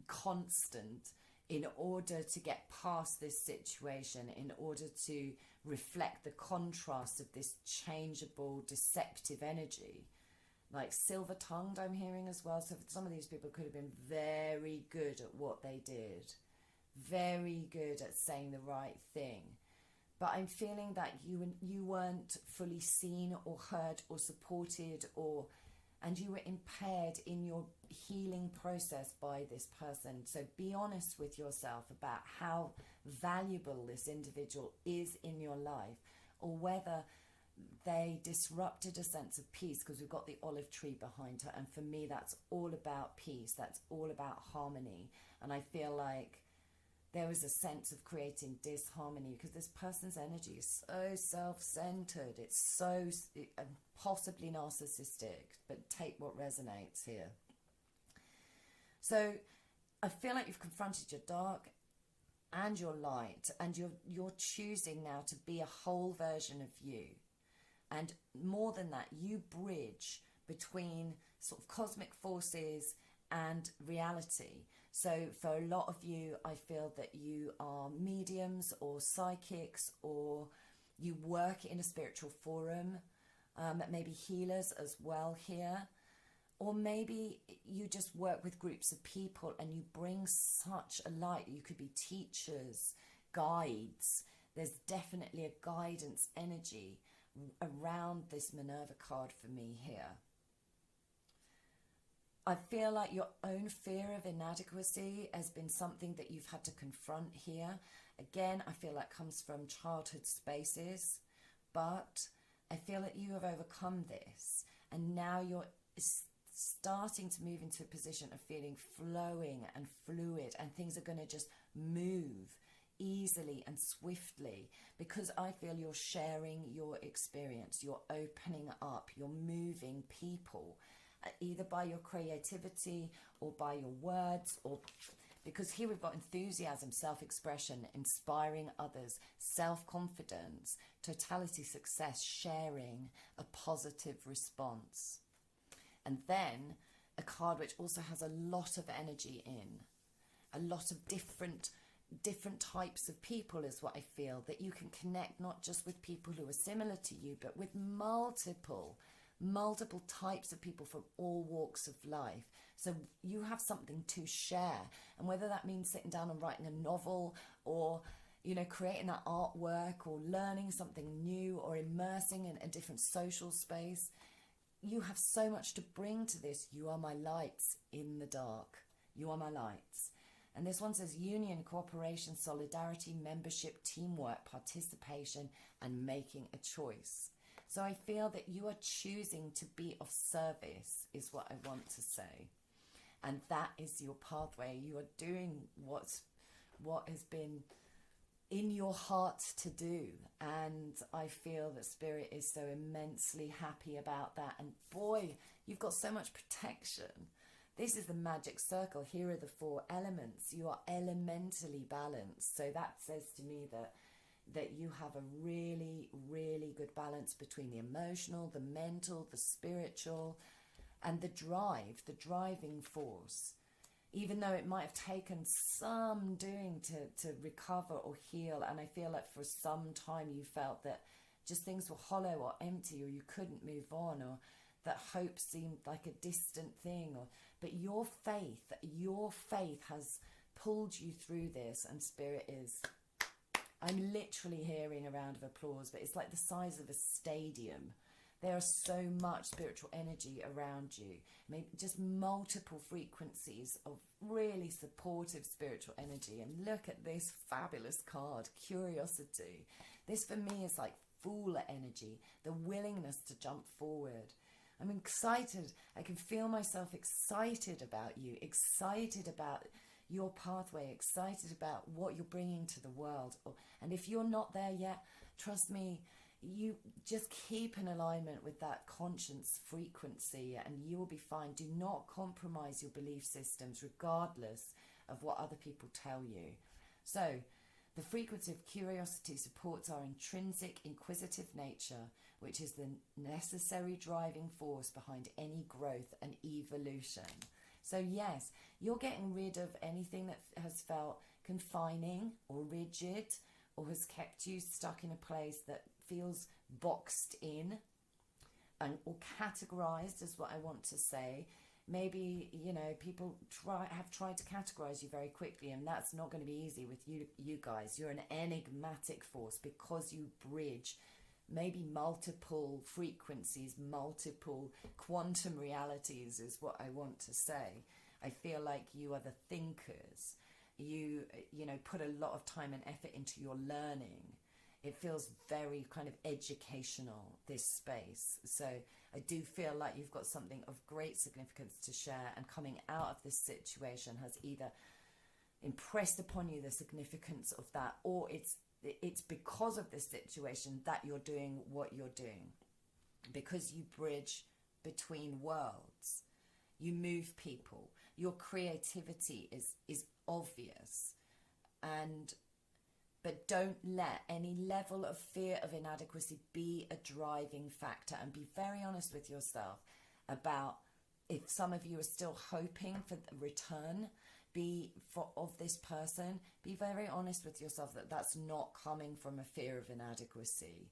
constant, in order to get past this situation, in order to reflect the contrast of this changeable, deceptive energy. Like silver-tongued, I'm hearing as well. So some of these people could have been very good at what they did, very good at saying the right thing. But I'm feeling that you weren't fully seen or heard or supported, and you were impaired in your healing process by this person. So be honest with yourself about how valuable this individual is in your life, or whether they disrupted a sense of peace, because we've got the olive tree behind her, and for me that's all about peace, that's all about harmony. And I feel like there was a sense of creating disharmony because this person's energy is so self-centered, it's so possibly narcissistic, but take what resonates here. So I feel like you've confronted your dark and your light, and you're choosing now to be a whole version of you. And more than that, you bridge between sort of cosmic forces and reality. So for a lot of you, I feel that you are mediums or psychics, or you work in a spiritual forum, maybe healers as well here. Or maybe you just work with groups of people and you bring such a light. You could be teachers, guides. There's definitely a guidance energy around this Minerva card for me here. I feel like your own fear of inadequacy has been something that you've had to confront here. Again, I feel that comes from childhood spaces, but I feel that you have overcome this, and now you're starting to move into a position of feeling flowing and fluid, and things are going to just move easily and swiftly, because I feel you're sharing your experience, you're opening up, you're moving people, either by your creativity or by your words, or because here we've got enthusiasm, self-expression, inspiring others, self-confidence, totality, success, sharing, a positive response. And then a card which also has a lot of energy in, a lot of different types of people is what I feel, that you can connect not just with people who are similar to you, but with multiple types of people from all walks of life. So you have something to share, and whether that means sitting down and writing a novel, or creating that artwork or learning something new or immersing in a different social space. You have so much to bring to this. You are my lights in the dark. You are my lights. And this one says union, cooperation, solidarity, membership, teamwork, participation, and making a choice. So I feel that you are choosing to be of service is what I want to say. And that is your pathway. You are doing what has been in your heart to do. And I feel that Spirit is so immensely happy about that. And boy, you've got so much protection. This is the magic circle. Here are the 4 elements. You are elementally balanced. So that says to me that you have a really, really good balance between the emotional, the mental, the spiritual, and the drive, the driving force. Even though it might have taken some doing to recover or heal, and I feel like for some time you felt that just things were hollow or empty, or you couldn't move on, or that hope seemed like a distant thing, but your faith has pulled you through this, and Spirit is, I'm literally hearing a round of applause, but it's like the size of a stadium. There is so much spiritual energy around you. I mean, just multiple frequencies of really supportive spiritual energy. And look at this fabulous card, Curiosity. This for me is like Fool energy, the willingness to jump forward. I'm excited. I can feel myself excited about you, excited about your pathway, excited about what you're bringing to the world. And if you're not there yet, trust me, you just keep in alignment with that conscience frequency and you will be fine. Do not compromise your belief systems regardless of what other people tell you. So the frequency of curiosity supports our intrinsic inquisitive nature, which is the necessary driving force behind any growth and evolution. So yes, you're getting rid of anything that has felt confining or rigid or has kept you stuck in a place that feels boxed in and or categorized is what I want to say. Maybe, people have tried to categorize you very quickly, and that's not going to be easy with you guys. You're an enigmatic force because you bridge maybe multiple frequencies, multiple quantum realities is what I want to say. I feel like you are the thinkers. You put a lot of time and effort into your learning. It feels very kind of educational, this space. So I do feel like you've got something of great significance to share, and coming out of this situation has either impressed upon you the significance of that, or it's because of this situation that you're doing what you're doing, because you bridge between worlds, you move people, your creativity is obvious, but don't let any level of fear of inadequacy be a driving factor, and be very honest with yourself about if some of you are still hoping for the return of this person. Be very honest with yourself that that's not coming from a fear of inadequacy,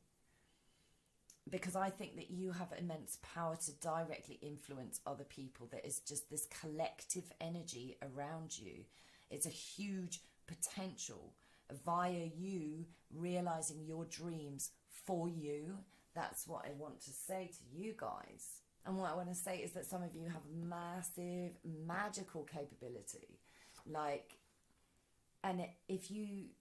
because I think that you have immense power to directly influence other people. There is just this collective energy around you. It's a huge potential via you realizing your dreams for you. That's what I want to say to you guys. And what I want to say is that some of you have massive magical capability. If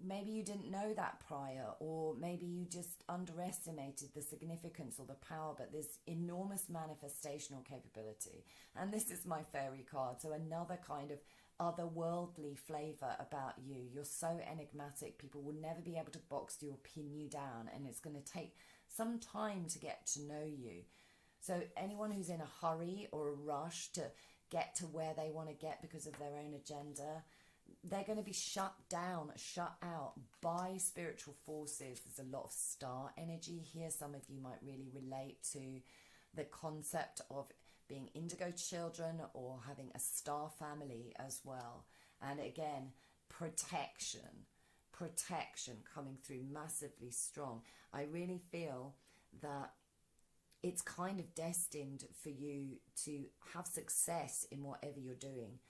maybe you didn't know that prior, or maybe you just underestimated the significance or the power, but there's enormous manifestational capability. And this is my fairy card, so another kind of otherworldly flavor about you. You're so enigmatic. People will never be able to box you or pin you down, and it's going to take some time to get to know you. So anyone who's in a hurry or a rush to get to where they want to get because of their own agenda, they're going to be shut down, shut out by spiritual forces. There's a lot of star energy here. Some of you might really relate to the concept of being indigo children or having a star family as well. And again, protection coming through massively strong. I really feel that it's kind of destined for you to have success in whatever you're doing.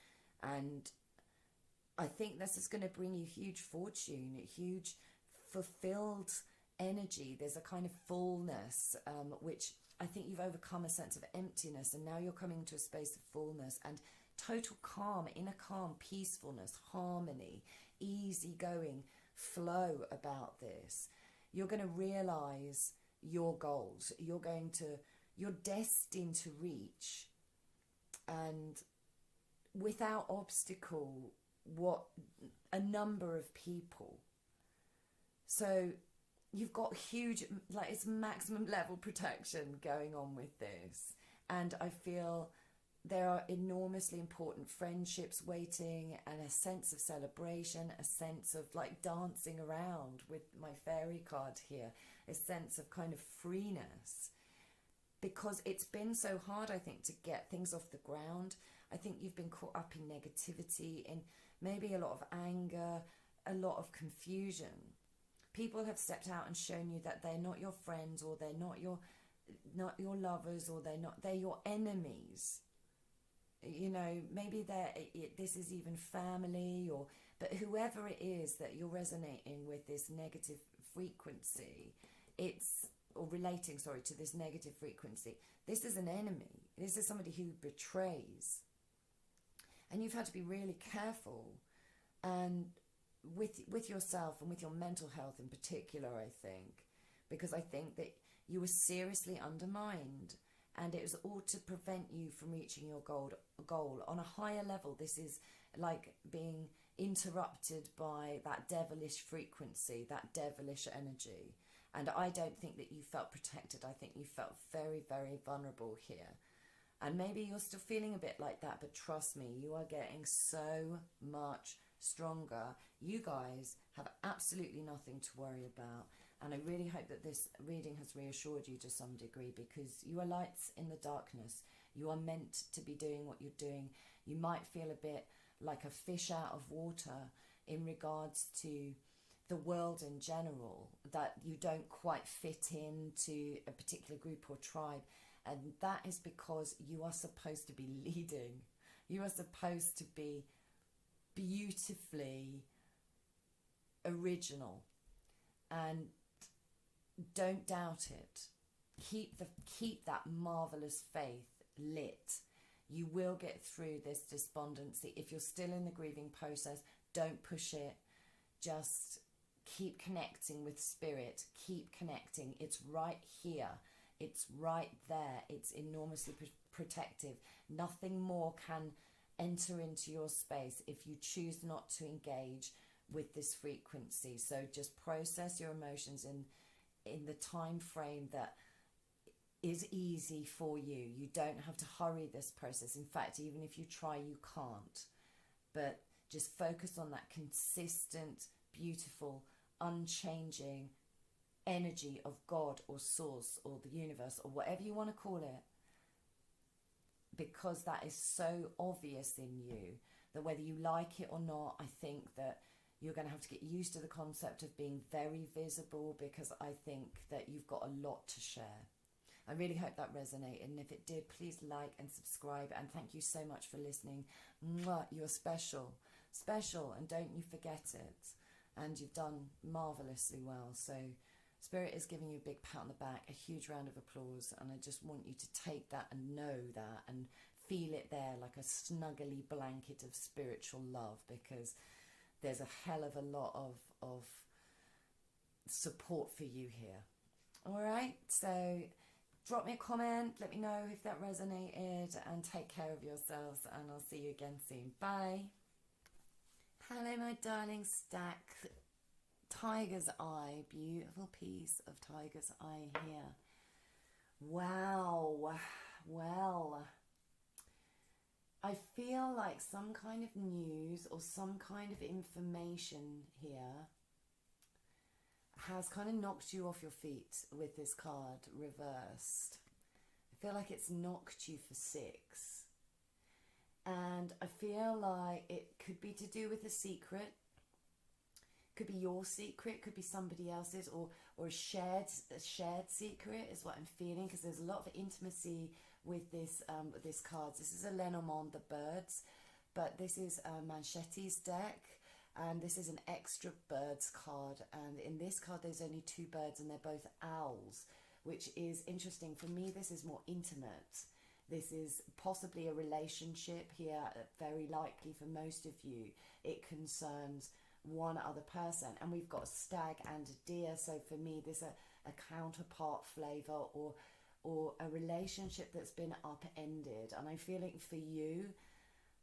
And I think this is going to bring you huge fortune, huge fulfilled energy. There's a kind of fullness, which I think you've overcome a sense of emptiness, and now you're coming to a space of fullness and total calm, inner calm, peacefulness, harmony, easygoing flow about this. You're going to realize your goals. You're destined to reach, and without obstacle, what a number of people. So you've got huge, like, it's maximum level protection going on with this. And I feel there are enormously important friendships waiting, and a sense of celebration, a sense of like dancing around with my fairy card here, a sense of kind of freeness. Because it's been so hard, I think, to get things off the ground. I think you've been caught up in negativity, in maybe a lot of anger, a lot of confusion. People have stepped out and shown you that they're not your friends, or they're not your lovers, or they're your enemies. You know, maybe this is even family, but whoever it is that you're resonating with this negative frequency, or relating, to this negative frequency, this is an enemy. This is somebody who betrays. And you've had to be really careful, and with yourself and with your mental health in particular, I think, because I think that you were seriously undermined, and it was all to prevent you from reaching your goal. On a higher level, this is like being interrupted by that devilish frequency, that devilish energy. And I don't think that you felt protected. I think you felt very, very vulnerable here. And maybe you're still feeling a bit like that, but trust me, you are getting so much stronger. You guys have absolutely nothing to worry about. And I really hope that this reading has reassured you to some degree, because you are lights in the darkness. You are meant to be doing what you're doing. You might feel a bit like a fish out of water in regards to the world in general, that you don't quite fit into a particular group or tribe. And that is because you are supposed to be leading. You are supposed to be beautifully original. And don't doubt it. Keep that marvelous faith lit. You will get through this despondency. If you're still in the grieving process, don't push it. Just keep connecting with spirit. Keep connecting. It's right here. It's right there. It's enormously protective. Nothing more can enter into your space if you choose not to engage with this frequency. So just process your emotions in the time frame that is easy for you. You don't have to hurry this process. In fact, even if you try, you can't. But just focus on that consistent, beautiful, unchanging energy of God or source or the universe or whatever you want to call it, because that is so obvious in you that whether you like it or not, I think that you're going to have to get used to the concept of being very visible, because I think that you've got a lot to share. I really hope that resonated, and if it did, please like and subscribe, and thank you so much for listening. Mwah, you're special, and don't you forget it. And you've done marvellously well. So Spirit is giving you a big pat on the back, a huge round of applause, and I just want you to take that and know that and feel it there like a snuggly blanket of spiritual love, because there's a hell of a lot of support for you here. All right, so drop me a comment, let me know if that resonated, and take care of yourselves, and I'll see you again soon. Bye. Hello, my darling stack. Tiger's eye, beautiful piece of tiger's eye here. Wow, well, I feel like some kind of news or some kind of information here has kind of knocked you off your feet with this card reversed. I feel like it's knocked you for 6. And I feel like it could be to do with a secret. Could be your secret, could be somebody else's, or a shared secret is what I'm feeling, because there's a lot of intimacy with this cards. This is a Lenormand, the birds. but this is Manchetti's deck, and this is an extra birds card, and in this card there's only 2 birds and they're both owls, which is interesting. For me, this is more intimate. This is possibly a relationship here, very likely for most of you. It concerns one other person, and we've got a stag and a deer, so for me there's a counterpart flavour, or a relationship that's been upended. And I'm feeling for you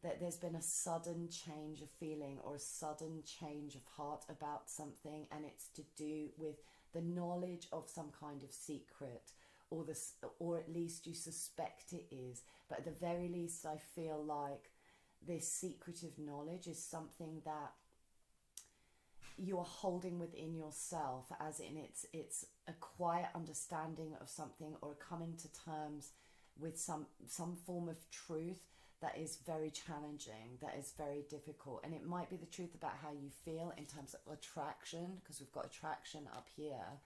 that there's been a sudden change of feeling or a sudden change of heart about something, and it's to do with the knowledge of some kind of secret, or at least you suspect it is, but at the very least I feel like this secretive knowledge is something that you are holding within yourself, as in it's a quiet understanding of something, or coming to terms with some form of truth that is very challenging, that is very difficult. And it might be the truth about how you feel in terms of attraction, because we've got attraction up here.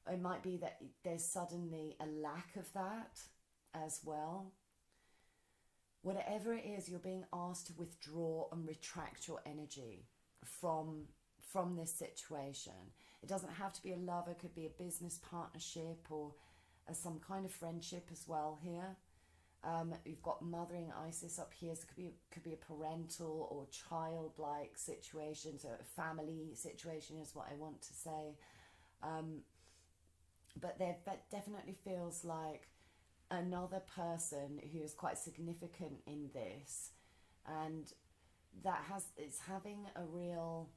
It might be that there's suddenly a lack of that as well. Whatever it is, you're being asked to withdraw and retract your energy from this situation. It doesn't have to be a lover, it could be a business partnership, or some kind of friendship as well here. You've got mothering Isis up here, so it could be a parental or childlike situation, so a family situation is what I want to say. But that definitely feels like another person who is quite significant in this, and it's having a real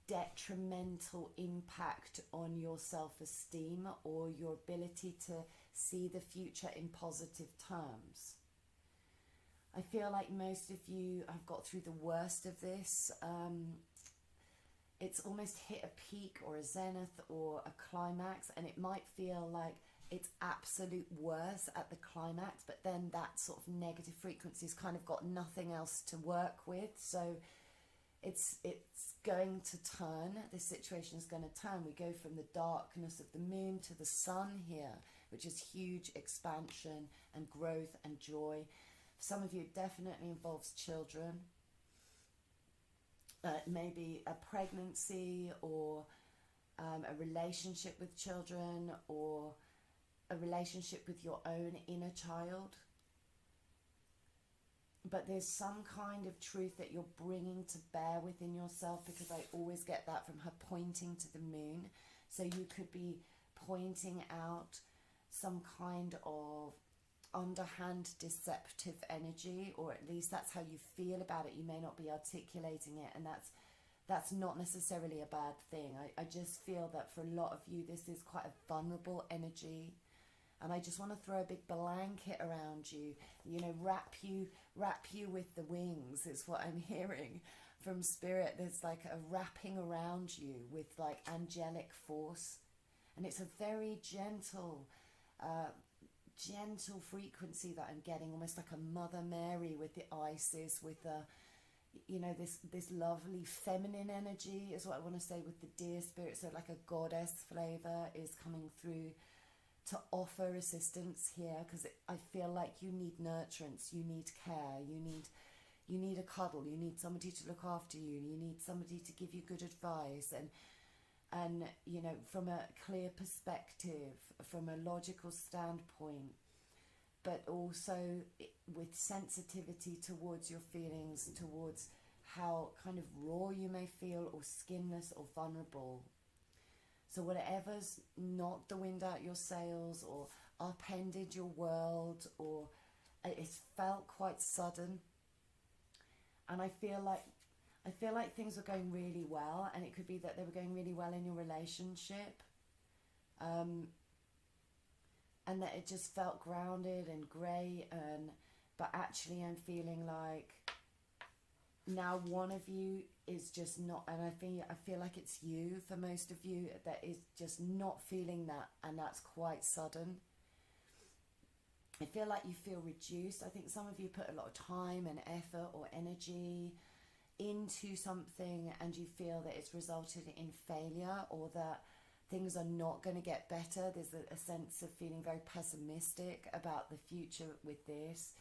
detrimental impact on your self-esteem or your ability to see the future in positive terms. I feel like most of you have got through the worst of this. It's almost hit a peak or a zenith or a climax, and it might feel like it's absolute worse at the climax, but then that sort of negative frequency's kind of got nothing else to work with. So it's going to turn. This situation is going to turn. We go from the darkness of the moon to the sun here, which is huge expansion and growth and joy. For some of you, it definitely involves children. Maybe a pregnancy, or a relationship with children, or a relationship with your own inner child. But there's some kind of truth that you're bringing to bear within yourself, because I always get that from her pointing to the moon. So you could be pointing out some kind of underhand deceptive energy, or at least that's how you feel about it. You may not be articulating it, and that's not necessarily a bad thing. I just feel that for a lot of you, this is quite a vulnerable energy, and I just want to throw a big blanket around you, wrap you with the wings is what I'm hearing from Spirit. There's like a wrapping around you with like angelic force, and it's a very gentle frequency that I'm getting, almost like a Mother Mary with the Isis, with the this lovely feminine energy is what I want to say with the deer spirit. So like a goddess flavor is coming through to offer assistance here, because I feel like you need nurturance, you need care, you need a cuddle, you need somebody to look after you, you need somebody to give you good advice, and from a clear perspective, from a logical standpoint, but also with sensitivity towards your feelings, towards how kind of raw you may feel, or skinless or vulnerable. So whatever's knocked the wind out your sails, or upended your world, or it's felt quite sudden, and I feel like things were going really well, and it could be that they were going really well in your relationship, and that it just felt grounded and great, but actually I'm feeling like now one of you is just not, and I feel like it's you for most of you, that is just not feeling that, and that's quite sudden. I feel like you feel reduced. I think some of you put a lot of time and effort or energy into something, and you feel that it's resulted in failure, or that things are not going to get better. There's a sense of feeling very pessimistic about the future with this.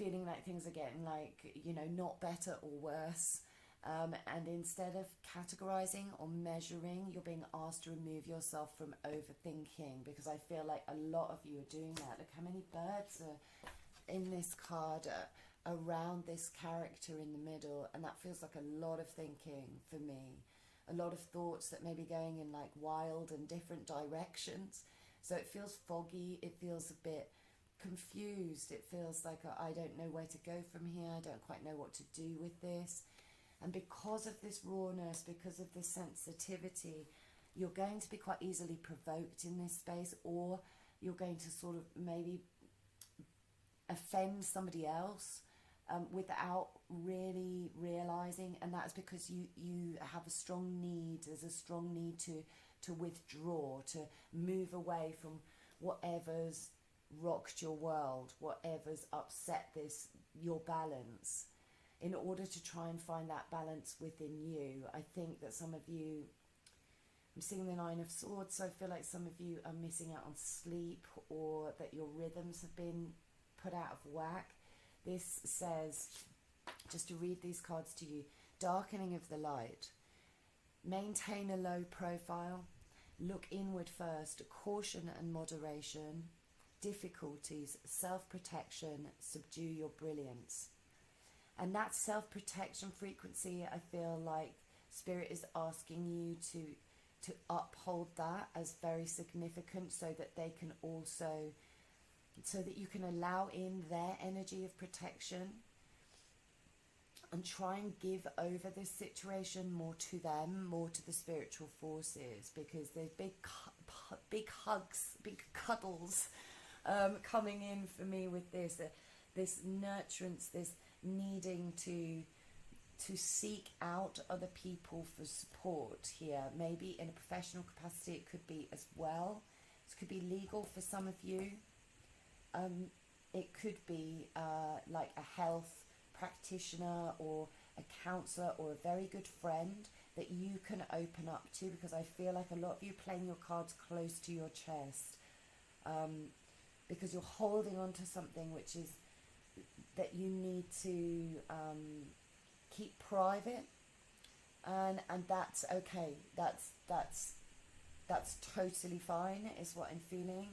feeling like things are getting like, you know, not better or worse. And instead of categorizing or measuring, you're being asked to remove yourself from overthinking, because I feel like a lot of you are doing that. Look how many birds are in this card around this character in the middle, and that feels like a lot of thinking for me. A lot of thoughts that may be going in like wild and different directions. So it feels foggy, it feels a bit confused, it feels like I don't know where to go from here, I don't quite know what to do with this. And because of this rawness, because of this sensitivity, you're going to be quite easily provoked in this space, or you're going to sort of maybe offend somebody else without really realizing. And that's because you have a strong need, there's a strong need to withdraw, to move away from whatever's rocked your world, whatever's upset your balance, in order to try and find that balance within you. I think that some of you, I'm seeing the Nine of Swords, so I feel like some of you are missing out on sleep, or that your rhythms have been put out of whack. This says, just to read these cards to you, darkening of the light, maintain a low profile, look inward first, caution and moderation, difficulties, self-protection, subdue your brilliance. And that self-protection frequency, I feel like Spirit is asking you to uphold that as very significant, so that they can also, so that you can allow in their energy of protection, and try and give over this situation more to them, more to the spiritual forces, because there's big hugs, big cuddles coming in for me with this nurturance, this needing to seek out other people for support here, maybe in a professional capacity. It could be as well, it could be legal for some of you, it could be like a health practitioner or a counsellor or a very good friend that you can open up to, because I feel like a lot of you playing your cards close to your chest, because you're holding on to something which is that you need to keep private, and that's okay, that's totally fine, is what I'm feeling.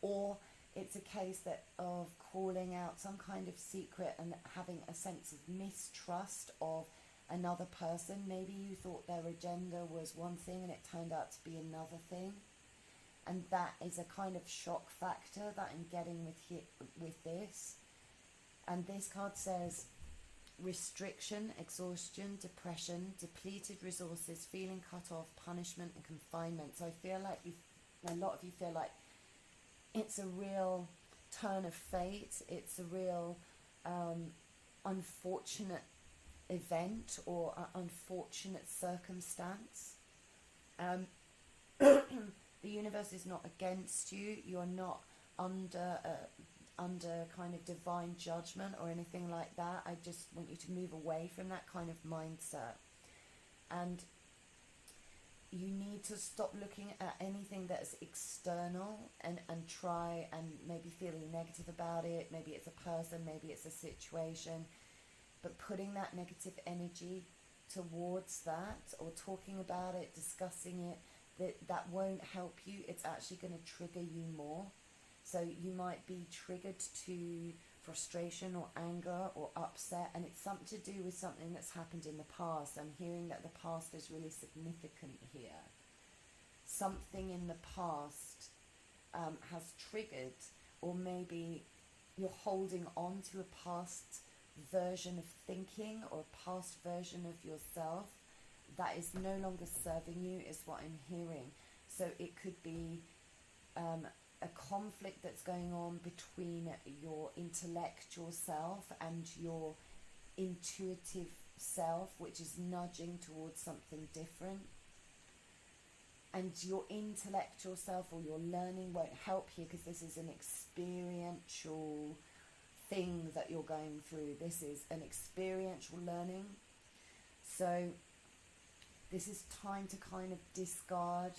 Or it's a case that of calling out some kind of secret and having a sense of mistrust of another person. Maybe you thought their agenda was one thing and it turned out to be another thing, and that is a kind of shock factor that I'm getting with this. And this card says restriction, exhaustion, depression, depleted resources, feeling cut off, punishment and confinement. So I feel like a lot of you feel like it's a real turn of fate, it's a real unfortunate event or unfortunate circumstance. The universe is not against you, you're not under kind of divine judgment or anything like that. I just want you to move away from that kind of mindset, and you need to stop looking at anything that's external and try and maybe feeling negative about it. Maybe it's a person, maybe it's a situation, but putting that negative energy towards that, or talking about it, discussing it, that won't help you. It's actually going to trigger you more. So you might be triggered to frustration or anger or upset, and it's something to do with something that's happened in the past. I'm hearing that the past is really significant here. Something in the past has triggered, or maybe you're holding on to a past version of thinking or a past version of yourself that is no longer serving you, is what I'm hearing. So it could be a conflict that's going on between your intellectual self and your intuitive self, which is nudging towards something different. And your intellectual self or your learning won't help here, because this is an experiential thing that you're going through. This is an experiential learning. So this is time to kind of discard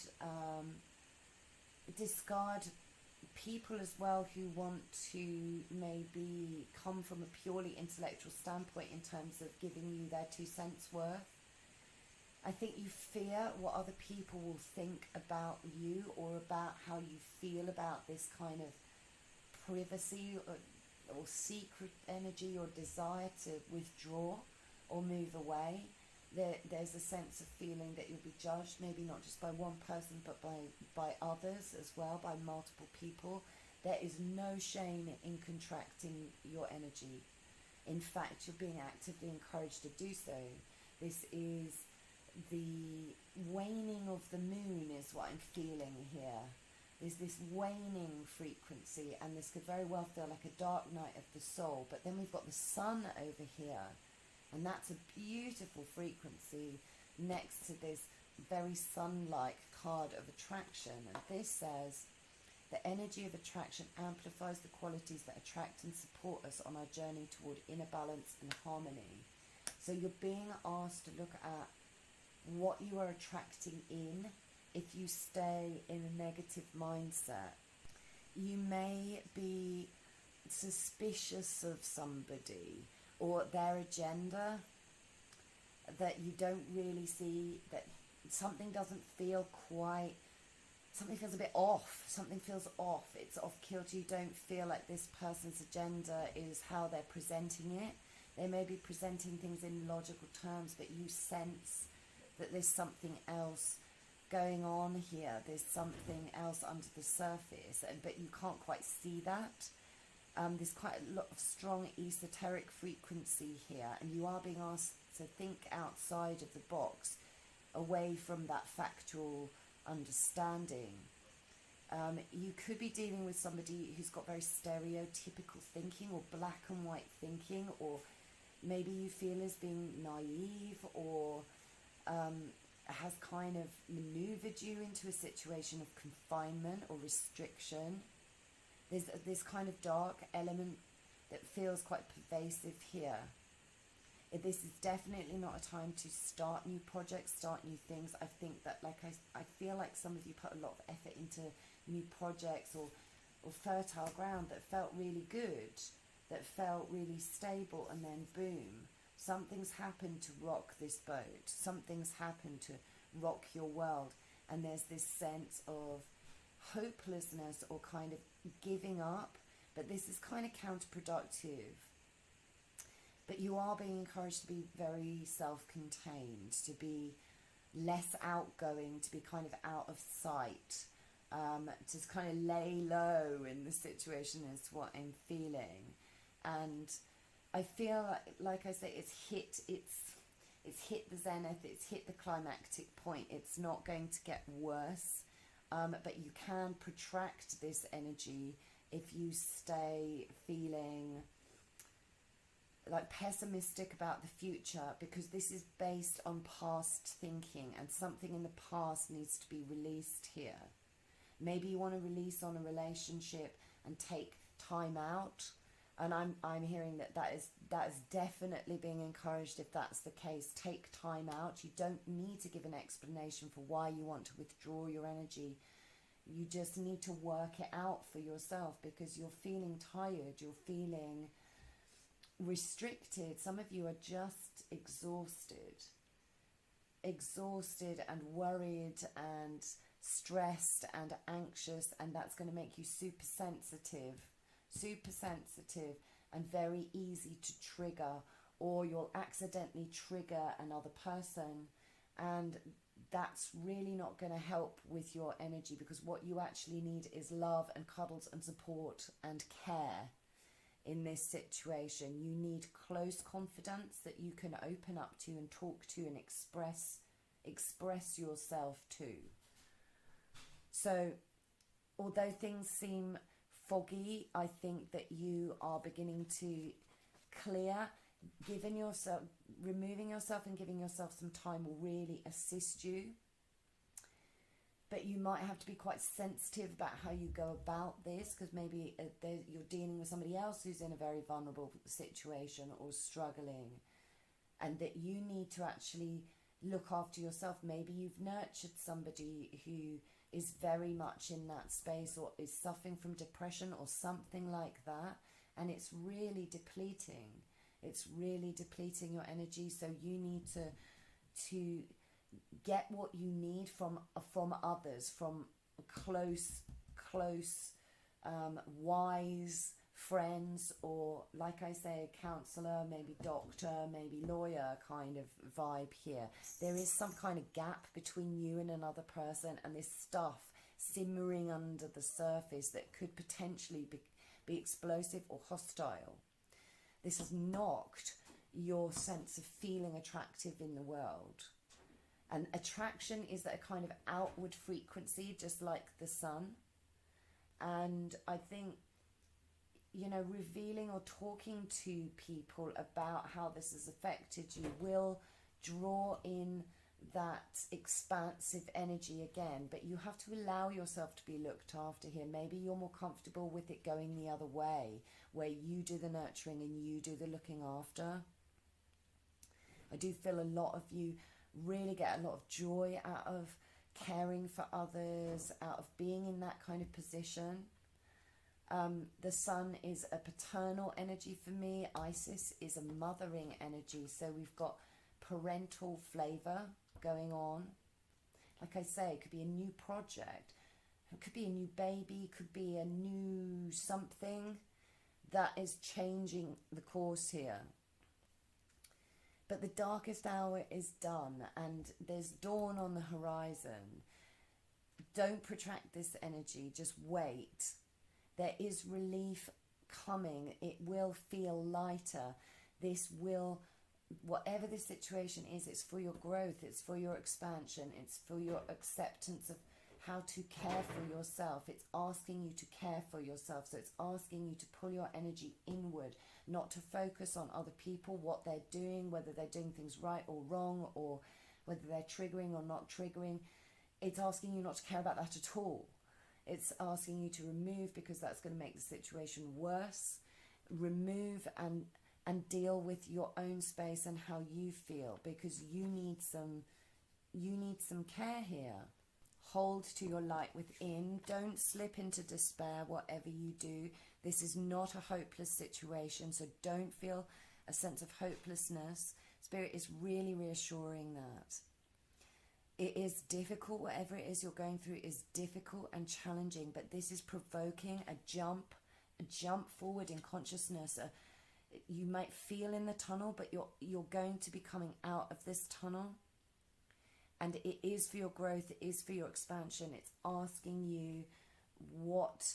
people as well who want to maybe come from a purely intellectual standpoint in terms of giving you their 2 cents worth. I think you fear what other people will think about you, or about how you feel about this kind of privacy or secret energy, or desire to withdraw or move away. There's a sense of feeling that you'll be judged, maybe not just by one person, but by others as well, by multiple people. There is no shame in contracting your energy. In fact, you're being actively encouraged to do so. This is the waning of the moon is what I'm feeling here. There's this waning frequency, and this could very well feel like a dark night of the soul. But then we've got the sun over here, and that's a beautiful frequency next to this very sun-like card of attraction. And this says, the energy of attraction amplifies the qualities that attract and support us on our journey toward inner balance and harmony. So you're being asked to look at what you are attracting in. If you stay in a negative mindset, you may be suspicious of somebody or their agenda, that you don't really see, that something doesn't feel quite, something feels a bit off, something feels off, it's off kilter. You don't feel like this person's agenda is how they're presenting it. They may be presenting things in logical terms, but you sense that there's something else going on here. There's something else under the surface, but you can't quite see that. There's quite a lot of strong esoteric frequency here, and you are being asked to think outside of the box, away from that factual understanding. You could be dealing with somebody who's got very stereotypical thinking, or black and white thinking, or maybe you feel as being naive, or has kind of maneuvered you into a situation of confinement or restriction. There's this kind of dark element that feels quite pervasive here. This is definitely not a time to start new projects, start new things. I think that, like I feel like some of you put a lot of effort into new projects or fertile ground that felt really good, that felt really stable, and then boom, something's happened to rock this boat. Something's happened to rock your world, and there's this sense of hopelessness or kind of giving up, but this is kind of counterproductive. But you are being encouraged to be very self-contained, to be less outgoing, to be kind of out of sight, to kind of lay low in the situation is what I'm feeling. And I feel like I say, it's hit the zenith, it's hit the climactic point. It's not going to get worse, but you can protract this energy if you stay feeling like pessimistic about the future, because this is based on past thinking, and something in the past needs to be released here. Maybe you want to release on a relationship and take time out, and I'm hearing that is definitely being encouraged. If that's the case, take time out. You don't need to give an explanation for why you want to withdraw your energy. You just need to work it out for yourself, because you're feeling tired, you're feeling restricted. Some of you are just exhausted and worried and stressed and anxious, and that's going to make you super sensitive and very easy to trigger, or you'll accidentally trigger another person, and that's really not going to help with your energy, because what you actually need is love and cuddles and support and care. In this situation, you need close confidence that you can open up to and talk to and express yourself to. So, although things seem foggy, I think that you are beginning to clear. Removing yourself and giving yourself some time will really assist you. But you might have to be quite sensitive about how you go about this, because maybe you're dealing with somebody else who's in a very vulnerable situation or struggling, and that you need to actually look after yourself. Maybe you've nurtured somebody who is very much in that space, or is suffering from depression or something like that, and it's really depleting. It's really depleting your energy. So you need to get what you need from others, from close, wise friends, or like I say, a counsellor, maybe doctor, maybe lawyer kind of vibe here. There is some kind of gap between you and another person, and this stuff simmering under the surface that could potentially be explosive or hostile. This has knocked your sense of feeling attractive in the world. And attraction is a kind of outward frequency, just like the sun. And I think, revealing or talking to people about how this has affected you will draw in that expansive energy again. But you have to allow yourself to be looked after here. Maybe you're more comfortable with it going the other way, where you do the nurturing and you do the looking after. I do feel a lot of you really get a lot of joy out of caring for others, out of being in that kind of position. The sun is a paternal energy for me. Isis is a mothering energy. So we've got parental flavour going on. Like I say, it could be a new project. It could be a new baby. It could be a new something that is changing the course here. But the darkest hour is done, and there's dawn on the horizon. Don't protract this energy. Just wait. There is relief coming. It will feel lighter. This will, whatever the situation is, it's for your growth. It's for your expansion. It's for your acceptance of how to care for yourself. It's asking you to care for yourself. So it's asking you to pull your energy inward, not to focus on other people, what they're doing, whether they're doing things right or wrong, or whether they're triggering or not triggering. It's asking you not to care about that at all. It's asking you to remove, because that's going to make the situation worse. Remove and deal with your own space and how you feel, because you need some care here. Hold to your light within. Don't slip into despair, whatever you do. This is not a hopeless situation, so don't feel a sense of hopelessness. Spirit is really reassuring that. It is difficult, whatever it is you're going through is difficult and challenging, but this is provoking a jump forward in consciousness. You might feel in the tunnel, but you're going to be coming out of this tunnel. And it is for your growth, it is for your expansion. It's asking you, what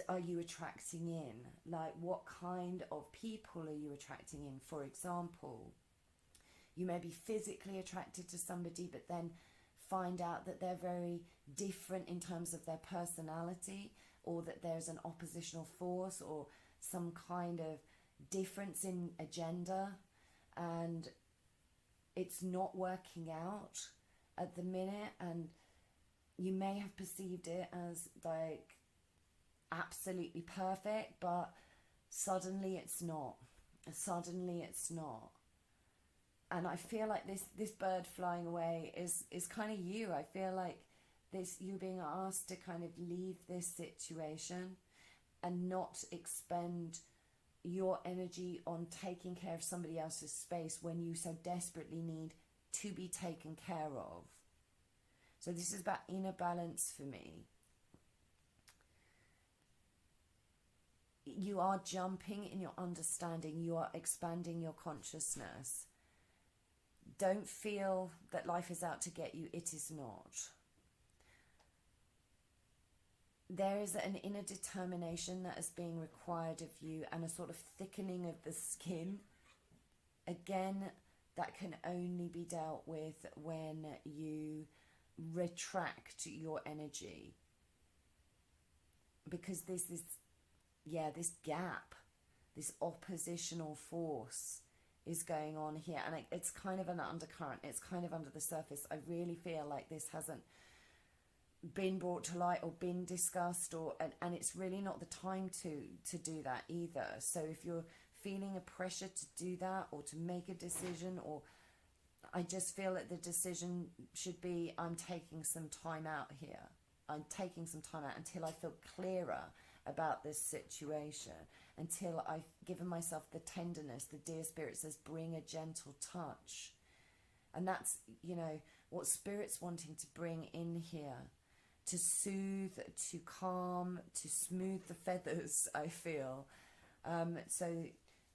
are you attracting in? Like, what kind of people are you attracting in? For example, you may be physically attracted to somebody, but then find out that they're very different in terms of their personality, or that there's an oppositional force or some kind of difference in agenda, and it's not working out at the minute, and you may have perceived it as like absolutely perfect, but suddenly it's not. And I feel like this bird flying away is kind of you. I feel like you being asked to kind of leave this situation and not expend your energy on taking care of somebody else's space when you so desperately need to be taken care of. So this is about inner balance for me. You are jumping in your understanding. You are expanding your consciousness. Don't feel that life is out to get you. It is not. There is an inner determination that is being required of you, and a sort of thickening of the skin. Again, that can only be dealt with when you retract your energy. Because this gap, this oppositional force is going on here, and it's kind of an undercurrent. It's kind of under the surface. I really feel like this hasn't been brought to light or been discussed, and it's really not the time to do that either. So if you're feeling a pressure to do that, or to make a decision, or I just feel that the decision should be, I'm taking some time out here. I'm taking some time out until I feel clearer about this situation, until I've given myself the tenderness. The dear Spirit says, bring a gentle touch. And that's, you know, what Spirit's wanting to bring in here, to soothe, to calm, to smooth the feathers, I feel. So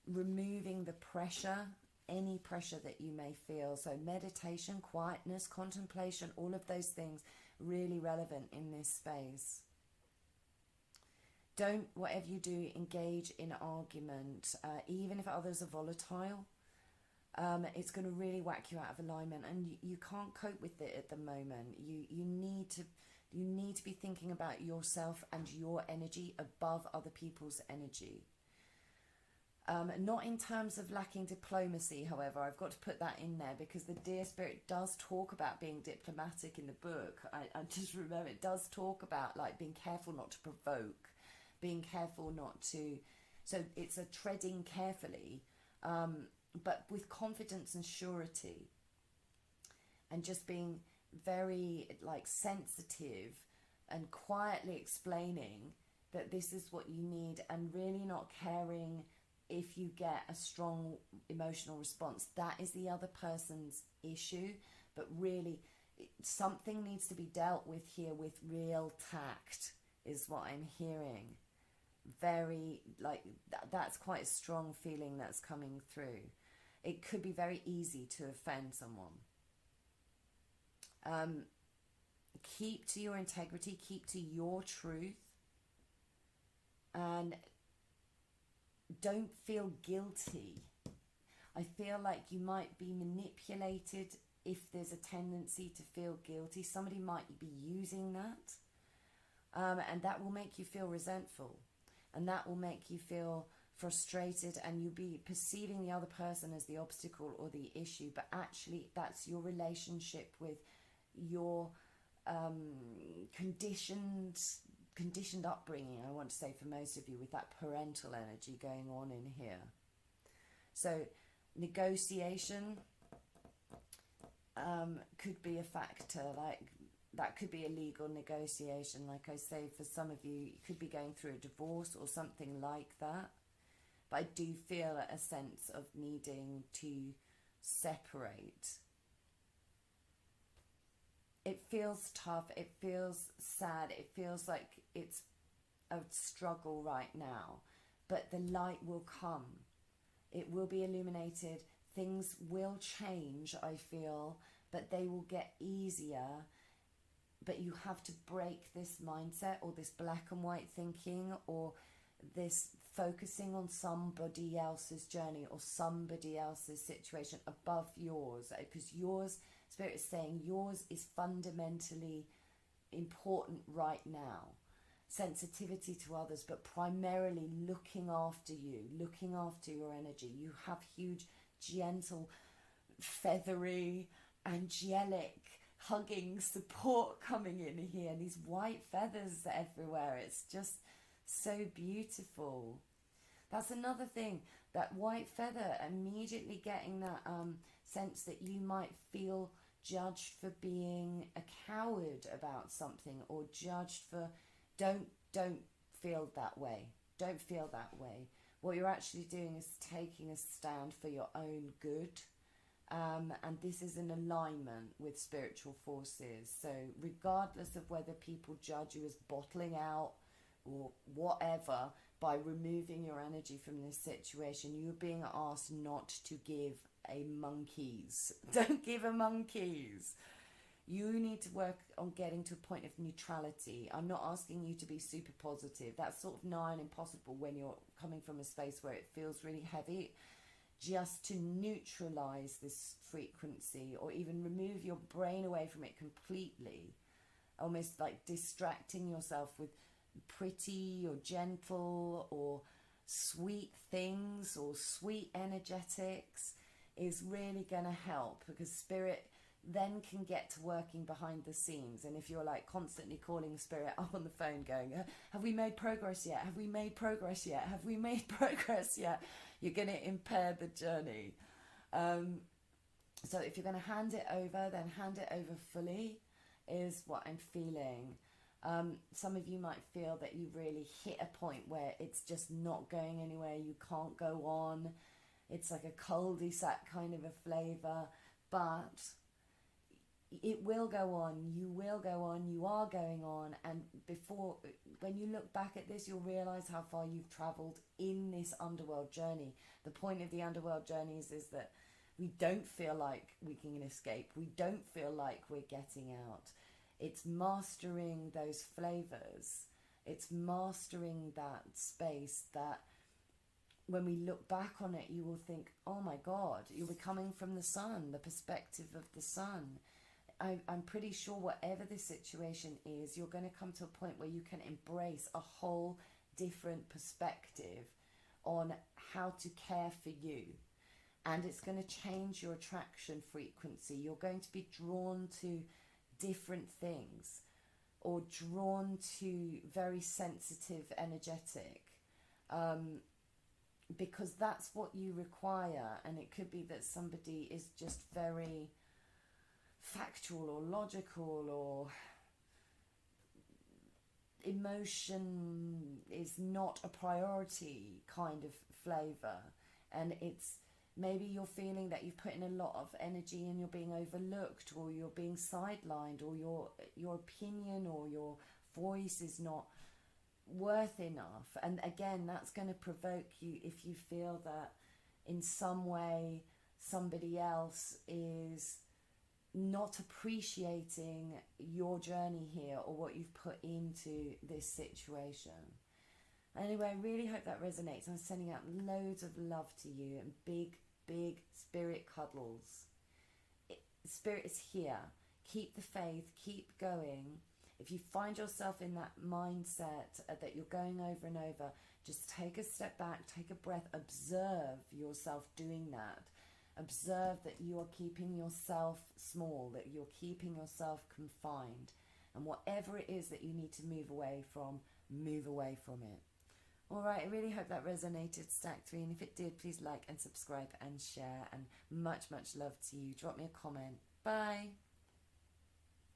removing the pressure, any pressure that you may feel. So meditation, quietness, contemplation, all of those things really relevant in this space. Don't, whatever you do, engage in argument, even if others are volatile. It's going to really whack you out of alignment, and you can't cope with it at the moment. You need to be thinking about yourself and your energy above other people's energy. Not in terms of lacking diplomacy, however. I've got to put that in there, because the dear Spirit does talk about being diplomatic in the book. I just remember it does talk about like being careful not to provoke, being careful not to. So it's a treading carefully, but with confidence and surety, and just being very like sensitive and quietly explaining that this is what you need, and really not caring if you get a strong emotional response. That is the other person's issue, but really something needs to be dealt with here with real tact, is what I'm hearing. Very like that's quite a strong feeling that's coming through. It could be very easy to offend someone. Keep to your integrity, keep to your truth, and don't feel guilty. I feel like you might be manipulated if there's a tendency to feel guilty. Somebody might be using that, and that will make you feel resentful, and that will make you feel frustrated, and you'll be perceiving the other person as the obstacle or the issue, but actually that's your relationship with your conditioned upbringing, I want to say, for most of you, with that parental energy going on in here. So negotiation could be a factor, like that could be a legal negotiation. Like I say, for some of you, you could be going through a divorce or something like that. But I do feel a sense of needing to separate. It feels tough, it feels sad, it feels like it's a struggle right now, but the light will come. It will be illuminated. Things will change, I feel, but they will get easier. But you have to break this mindset, or this black and white thinking, or this focusing on somebody else's journey or somebody else's situation above yours, because yours, Spirit is saying, yours is fundamentally important right now. Sensitivity to others, but primarily looking after you, looking after your energy. You have huge, gentle, feathery, angelic, hugging support coming in here, and these white feathers everywhere. It's just so beautiful. That's another thing, that white feather, immediately getting that sense that you might feel judged for being a coward about something, or judged for. Don't feel that way. Don't feel that way. What you're actually doing is taking a stand for your own good, and this is in alignment with spiritual forces. So regardless of whether people judge you as bottling out or whatever, by removing your energy from this situation, you're being asked not to give a monkeys. Don't give a monkeys. You need to work on getting to a point of neutrality. I'm not asking you to be super positive. That's sort of nigh on impossible when you're coming from a space where it feels really heavy. Just to neutralize this frequency, or even remove your brain away from it completely, almost like distracting yourself with pretty or gentle or sweet things or sweet energetics, is really going to help, because Spirit then can get to working behind the scenes. And if you're like constantly calling Spirit up on the phone going, have we made progress yet? Have we made progress yet? Have we made progress yet? You're going to impair the journey. So if you're going to hand it over, then hand it over fully, is what I'm feeling. Some of you might feel that you really hit a point where it's just not going anywhere. You can't go on. It's like a cul-de-sac kind of a flavour, but it will go on. You will go on. You are going on. And when you look back at this, you'll realise how far you've travelled in this underworld journey. The point of the underworld journeys is that we don't feel like we can escape. We don't feel like we're getting out. It's mastering those flavours. It's mastering that space that when we look back on it, you will think, oh my God, you'll be coming from the sun, the perspective of the sun. I'm pretty sure whatever the situation is, you're going to come to a point where you can embrace a whole different perspective on how to care for you. And it's going to change your attraction frequency. You're going to be drawn to different things, or drawn to very sensitive, energetic, because that's what you require. And it could be that somebody is just very factual or logical, or emotion is not a priority kind of flavour, and it's maybe you're feeling that you've put in a lot of energy and you're being overlooked, or you're being sidelined, or your opinion or your voice is not worth enough. And again, that's going to provoke you if you feel that in some way somebody else is not appreciating your journey here or what you've put into this situation. Anyway, I really hope that resonates. I'm sending out loads of love to you and big spirit cuddles. Spirit is here. Keep the faith, keep going. If you find yourself in that mindset that you're going over and over, just take a step back, take a breath, observe yourself doing that. Observe that you are keeping yourself small, that you're keeping yourself confined. And whatever it is that you need to move away from it. All right, I really hope that resonated, Stack 3. And if it did, please like and subscribe and share. And much love to you. Drop me a comment. Bye.